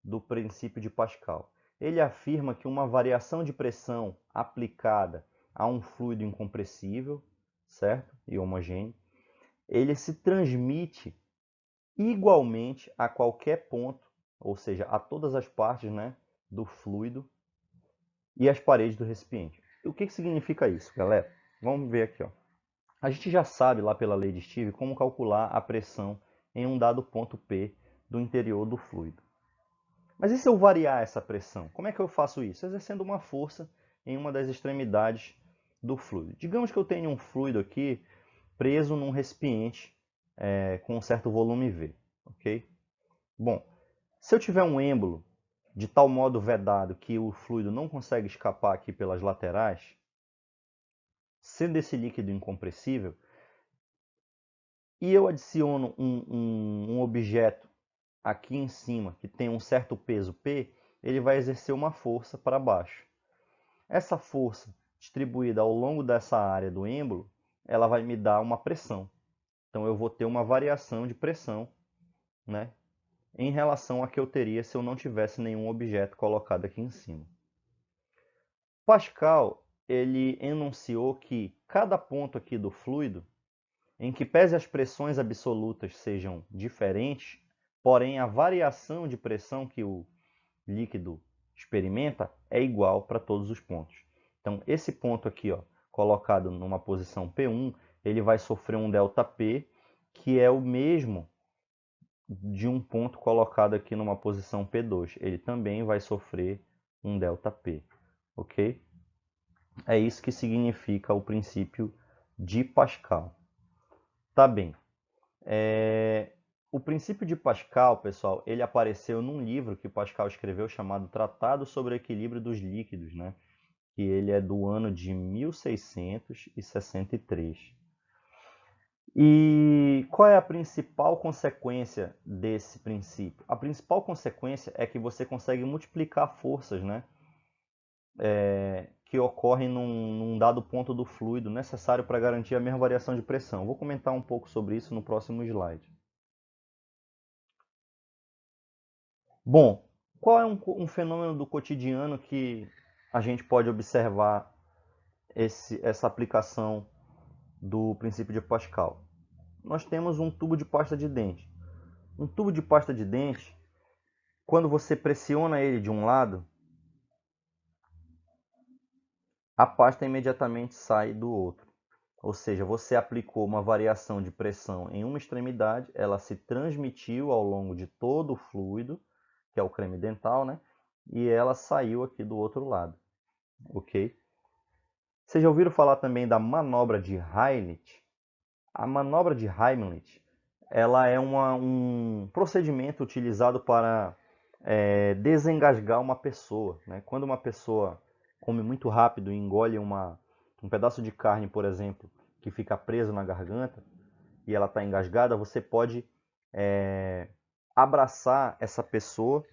do princípio de Pascal? Ele afirma que uma variação de pressão aplicada a um fluido incompressível, certo? E homogêneo, ele se transmite igualmente a qualquer ponto, ou seja, a todas as partes, né, do fluido e as paredes do recipiente. O que significa isso, galera? Vamos ver aqui, ó. A gente já sabe lá pela lei de Stevens como calcular a pressão em um dado ponto P do interior do fluido. Mas e se eu variar essa pressão? Como é que eu faço isso? Exercendo uma força em uma das extremidades do fluido. Digamos que eu tenho um fluido aqui preso num recipiente com um certo volume V, ok? Bom, se eu tiver um êmbolo de tal modo vedado que o fluido não consegue escapar aqui pelas laterais, sendo esse líquido incompressível, e eu adiciono um objeto aqui em cima que tem um certo peso P, ele vai exercer uma força para baixo. Essa força distribuída ao longo dessa área do êmbolo, ela vai me dar uma pressão. Então eu vou ter uma variação de pressão, né, em relação a que eu teria se eu não tivesse nenhum objeto colocado aqui em cima. Pascal, ele enunciou que cada ponto aqui do fluido, em que pese as pressões absolutas sejam diferentes, porém a variação de pressão que o líquido experimenta é igual para todos os pontos. Então, esse ponto aqui, ó, colocado numa posição P1, ele vai sofrer um ΔP, que é o mesmo de um ponto colocado aqui numa posição P2. Ele também vai sofrer um ΔP, ok? É isso que significa o princípio de Pascal. Tá bem. O princípio de Pascal, pessoal, ele apareceu num livro que Pascal escreveu chamado Tratado sobre o Equilíbrio dos Líquidos, né? Que ele é do ano de 1663. E qual é a principal consequência desse princípio? A principal consequência é que você consegue multiplicar forças, né? Que ocorrem num dado ponto do fluido necessário para garantir a mesma variação de pressão. Vou comentar um pouco sobre isso no próximo slide. Bom, qual é um fenômeno do cotidiano que a gente pode observar essa aplicação do princípio de Pascal? Nós temos um tubo de pasta de dente. Um tubo de pasta de dente, quando você pressiona ele de um lado, a pasta imediatamente sai do outro. Ou seja, você aplicou uma variação de pressão em uma extremidade, ela se transmitiu ao longo de todo o fluido, que é o creme dental, né? E ela saiu aqui do outro lado, ok? Vocês já ouviram falar também da manobra de Heimlich? A manobra de Heimlich, ela é um procedimento utilizado para desengasgar uma pessoa, né? Quando uma pessoa come muito rápido e engole um pedaço de carne, por exemplo, que fica preso na garganta e ela está engasgada, você pode abraçar essa pessoa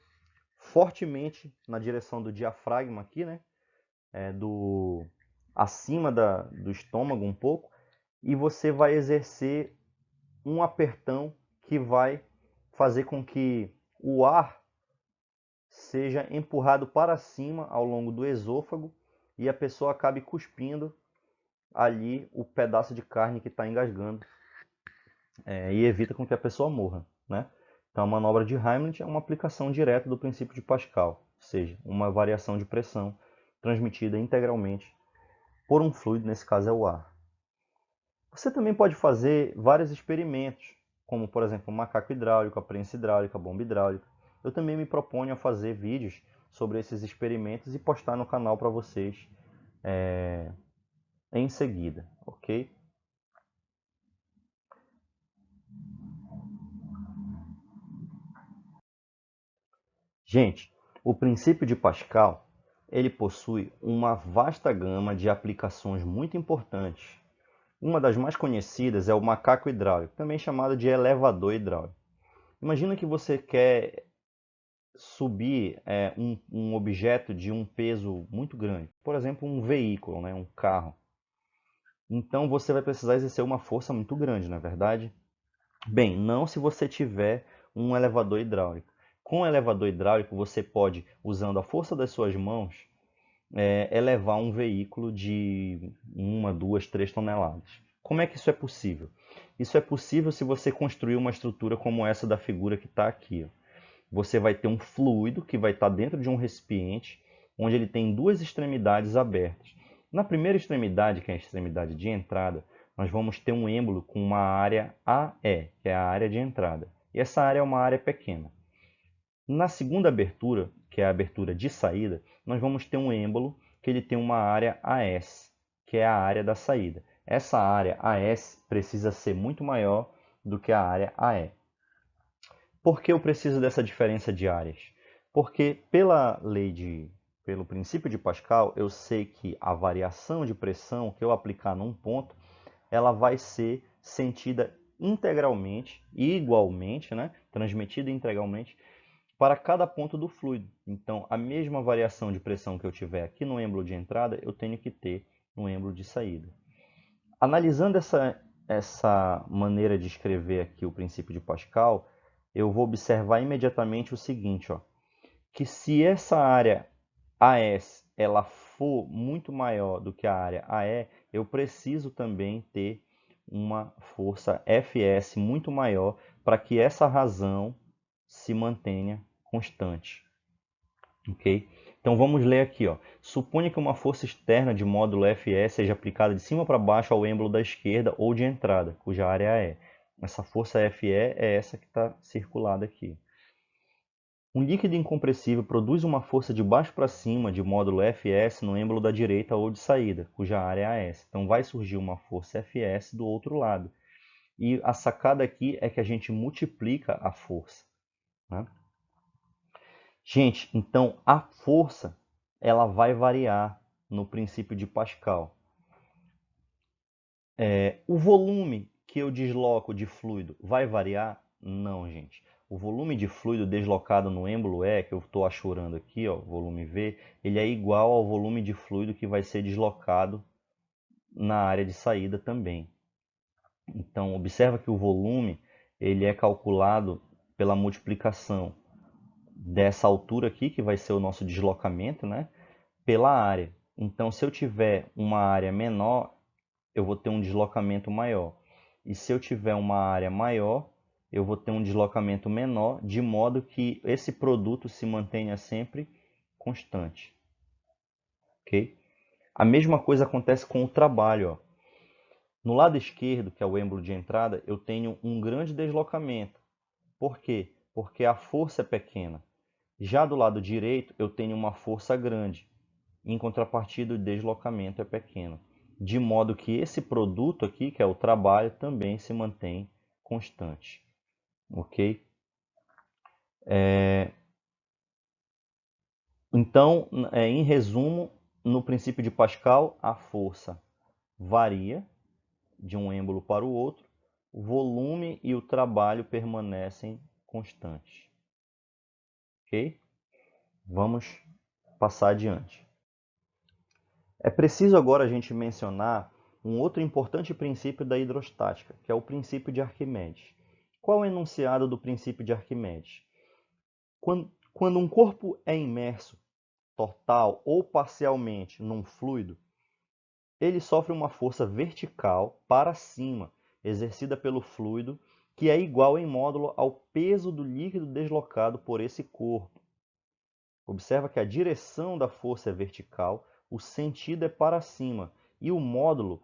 fortemente na direção do diafragma aqui, né? Acima do estômago um pouco, e você vai exercer um apertão que vai fazer com que o ar seja empurrado para cima ao longo do esôfago e a pessoa acabe cuspindo ali o pedaço de carne que está engasgando, e evita com que a pessoa morra, né? Então a manobra de Heimlich é uma aplicação direta do princípio de Pascal, ou seja, uma variação de pressão transmitida integralmente por um fluido, nesse caso é o ar. Você também pode fazer vários experimentos, como por exemplo macaco hidráulico, a prensa hidráulica, a bomba hidráulica. Eu também me proponho a fazer vídeos sobre esses experimentos e postar no canal para vocês em seguida, ok? Gente, o princípio de Pascal, ele possui uma vasta gama de aplicações muito importantes. Uma das mais conhecidas é o macaco hidráulico, também chamado de elevador hidráulico. Imagina que você quer subir um objeto de um peso muito grande, por exemplo, um veículo, né, um carro. Então você vai precisar exercer uma força muito grande, não é verdade? Bem, não se você tiver um elevador hidráulico. Com o elevador hidráulico, você pode, usando a força das suas mãos, elevar um veículo de 1, 2, 3 toneladas. Como é que isso é possível? Isso é possível se você construir uma estrutura como essa da figura que está aqui. Ó. Você vai ter um fluido que vai estar dentro de um recipiente, onde ele tem duas extremidades abertas. Na primeira extremidade, que é a extremidade de entrada, nós vamos ter um êmbolo com uma área AE, que é a área de entrada. E essa área é uma área pequena. Na segunda abertura, que é a abertura de saída, nós vamos ter um êmbolo que ele tem uma área AS, que é a área da saída. Essa área AS precisa ser muito maior do que a área AE. Por que eu preciso dessa diferença de áreas? Porque pelo princípio de Pascal, eu sei que a variação de pressão que eu aplicar num ponto, ela vai ser sentida integralmente, igualmente, né? Transmitida integralmente para cada ponto do fluido. Então, a mesma variação de pressão que eu tiver aqui no êmbolo de entrada, eu tenho que ter no êmbolo de saída. Analisando essa maneira de escrever aqui o princípio de Pascal, eu vou observar imediatamente o seguinte, ó, que se essa área AS ela for muito maior do que a área AE, eu preciso também ter uma força Fs muito maior para que essa razão se mantenha constante. Ok? Então vamos ler aqui. Ó. Suponha que uma força externa de módulo Fe seja aplicada de cima para baixo ao êmbolo da esquerda ou de entrada, cuja área é. Essa força Fe é essa que está circulada aqui. Um líquido incompressível produz uma força de baixo para cima de módulo Fs no êmbolo da direita ou de saída, cuja área é As. Então vai surgir uma força Fs do outro lado. E a sacada aqui é que a gente multiplica a força. Né? Gente, então a força ela vai variar no princípio de Pascal. O volume que eu desloco de fluido vai variar? Não, gente. O volume de fluido deslocado no êmbolo E, que eu estou achurando aqui, ó, volume V, ele é igual ao volume de fluido que vai ser deslocado na área de saída também. Então, observa que o volume ele é calculado pela multiplicação dessa altura aqui, que vai ser o nosso deslocamento, né, pela área. Então, se eu tiver uma área menor, eu vou ter um deslocamento maior. E se eu tiver uma área maior, eu vou ter um deslocamento menor, de modo que esse produto se mantenha sempre constante. Ok? A mesma coisa acontece com o trabalho. Ó. No lado esquerdo, que é o êmbolo de entrada, eu tenho um grande deslocamento. Por quê? Porque a força é pequena. Já do lado direito, eu tenho uma força grande. Em contrapartida, o deslocamento é pequeno. De modo que esse produto aqui, que é o trabalho, também se mantém constante. Ok? Então, em resumo, no princípio de Pascal, a força varia de um êmbolo para o outro, o volume e o trabalho permanecem constantes. Ok? Vamos passar adiante. É preciso agora a gente mencionar um outro importante princípio da hidrostática, que é o princípio de Arquimedes. Qual é o enunciado do princípio de Arquimedes? Quando um corpo é imerso, total ou parcialmente, num fluido, ele sofre uma força vertical para cima, exercida pelo fluido, que é igual em módulo ao peso do líquido deslocado por esse corpo. Observa que a direção da força é vertical, o sentido é para cima, e o módulo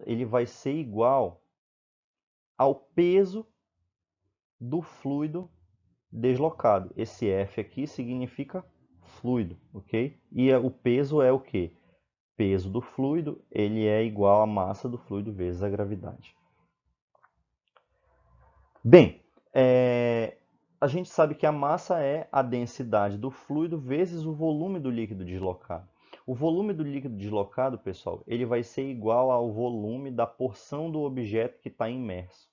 ele vai ser igual ao peso do fluido deslocado. Esse F aqui significa fluido, ok? E o peso é o quê? Peso do fluido, ele é igual à massa do fluido vezes a gravidade. Bem, a gente sabe que a massa é a densidade do fluido vezes o volume do líquido deslocado. O volume do líquido deslocado, pessoal, ele vai ser igual ao volume da porção do objeto que está imerso.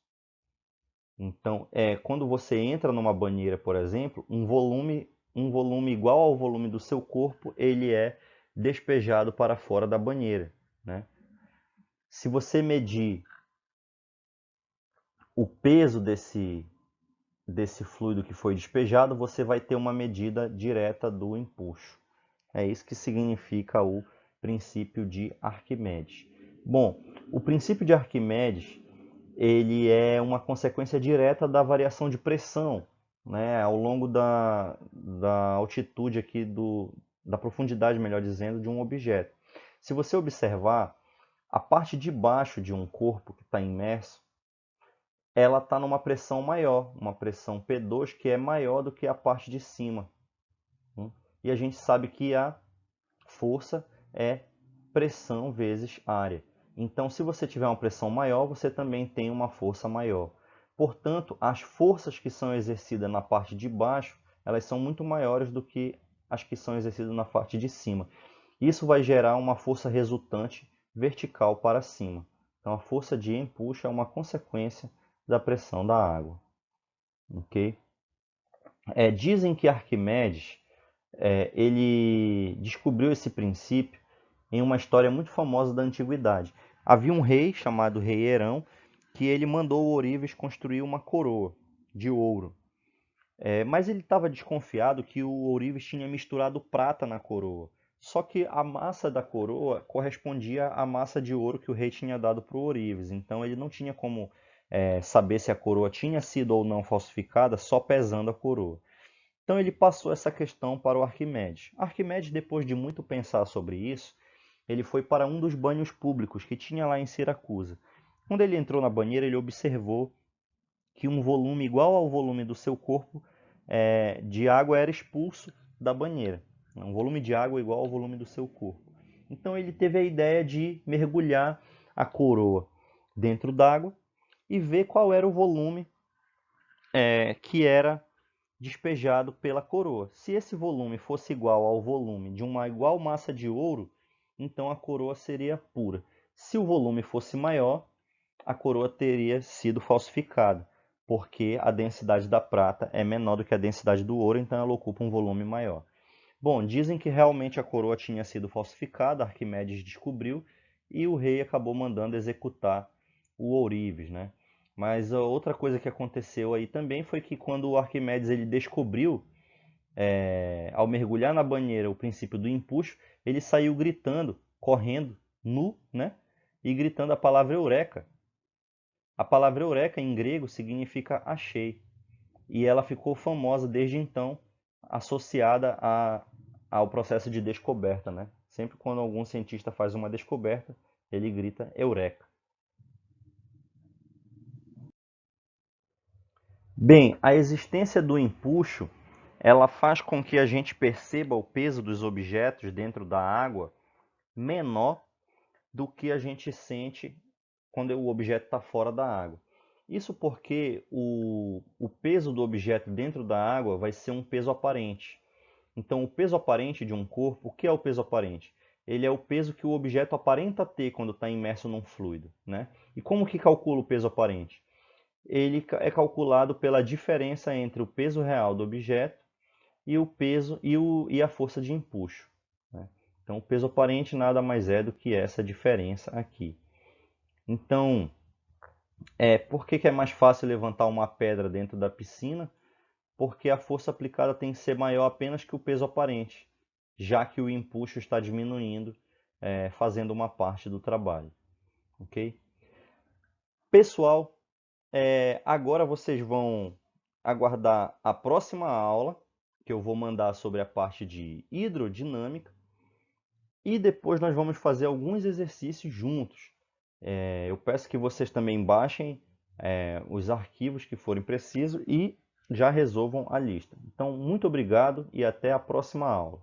Então, quando você entra numa banheira, por exemplo, um volume igual ao volume do seu corpo, ele é despejado para fora da banheira. Né? Se você medir o peso desse fluido que foi despejado, você vai ter uma medida direta do empuxo. É isso que significa o princípio de Arquimedes. Bom, o princípio de Arquimedes ele é uma consequência direta da variação de pressão, né, ao longo da altitude aqui da profundidade, melhor dizendo, de um objeto. Se você observar, a parte de baixo de um corpo que está imerso, ela está numa pressão maior, uma pressão P2 que é maior do que a parte de cima. E a gente sabe que a força é pressão vezes área. Então, se você tiver uma pressão maior, você também tem uma força maior. Portanto, as forças que são exercidas na parte de baixo, elas são muito maiores do que as que são exercidas na parte de cima. Isso vai gerar uma força resultante vertical para cima. Então, a força de empuxo é uma consequência da pressão da água. Ok? Dizem que Arquimedes ele descobriu esse princípio em uma história muito famosa da antiguidade. Havia um rei chamado Rei Herão que ele mandou o Ourives construir uma coroa de ouro. Mas ele estava desconfiado que o ourives tinha misturado prata na coroa. Só que a massa da coroa correspondia à massa de ouro que o rei tinha dado para o ourives. Então ele não tinha como saber se a coroa tinha sido ou não falsificada só pesando a coroa. Então ele passou essa questão para o Arquimedes. Arquimedes, depois de muito pensar sobre isso, ele foi para um dos banhos públicos que tinha lá em Siracusa. Quando ele entrou na banheira, ele observou que um volume igual ao volume do seu corpo de água era expulso da banheira. Um volume de água igual ao volume do seu corpo. Então ele teve a ideia de mergulhar a coroa dentro d'água e ver qual era o volume que era despejado pela coroa. Se esse volume fosse igual ao volume de uma igual massa de ouro, então a coroa seria pura. Se o volume fosse maior, a coroa teria sido falsificada, porque a densidade da prata é menor do que a densidade do ouro, então ela ocupa um volume maior. Bom, dizem que realmente a coroa tinha sido falsificada, Arquimedes descobriu, e o rei acabou mandando executar o ourives, né? Mas a outra coisa que aconteceu aí também foi que quando o Arquimedes ele descobriu, ao mergulhar na banheira, o princípio do empuxo, ele saiu gritando, correndo, nu, né? E gritando a palavra eureka. A palavra eureka em grego significa achei, e ela ficou famosa desde então, associada ao processo de descoberta, né? Sempre quando algum cientista faz uma descoberta, ele grita eureka. Bem, a existência do empuxo, ela faz com que a gente perceba o peso dos objetos dentro da água menor do que a gente sente quando o objeto está fora da água. Isso porque o peso do objeto dentro da água vai ser um peso aparente. Então, o peso aparente de um corpo, o que é o peso aparente? Ele é o peso que o objeto aparenta ter quando está imerso num fluido, né? E como que calcula o peso aparente? Ele é calculado pela diferença entre o peso real do objeto e o peso e a força de empuxo, né? Então, o peso aparente nada mais é do que essa diferença aqui. Então, por que é mais fácil levantar uma pedra dentro da piscina? Porque a força aplicada tem que ser maior apenas que o peso aparente, já que o empuxo está diminuindo, fazendo uma parte do trabalho. Ok? Pessoal, agora vocês vão aguardar a próxima aula, que eu vou mandar sobre a parte de hidrodinâmica, e depois nós vamos fazer alguns exercícios juntos. Eu peço que vocês também baixem os arquivos que forem precisos e já resolvam a lista. Então, muito obrigado e até a próxima aula.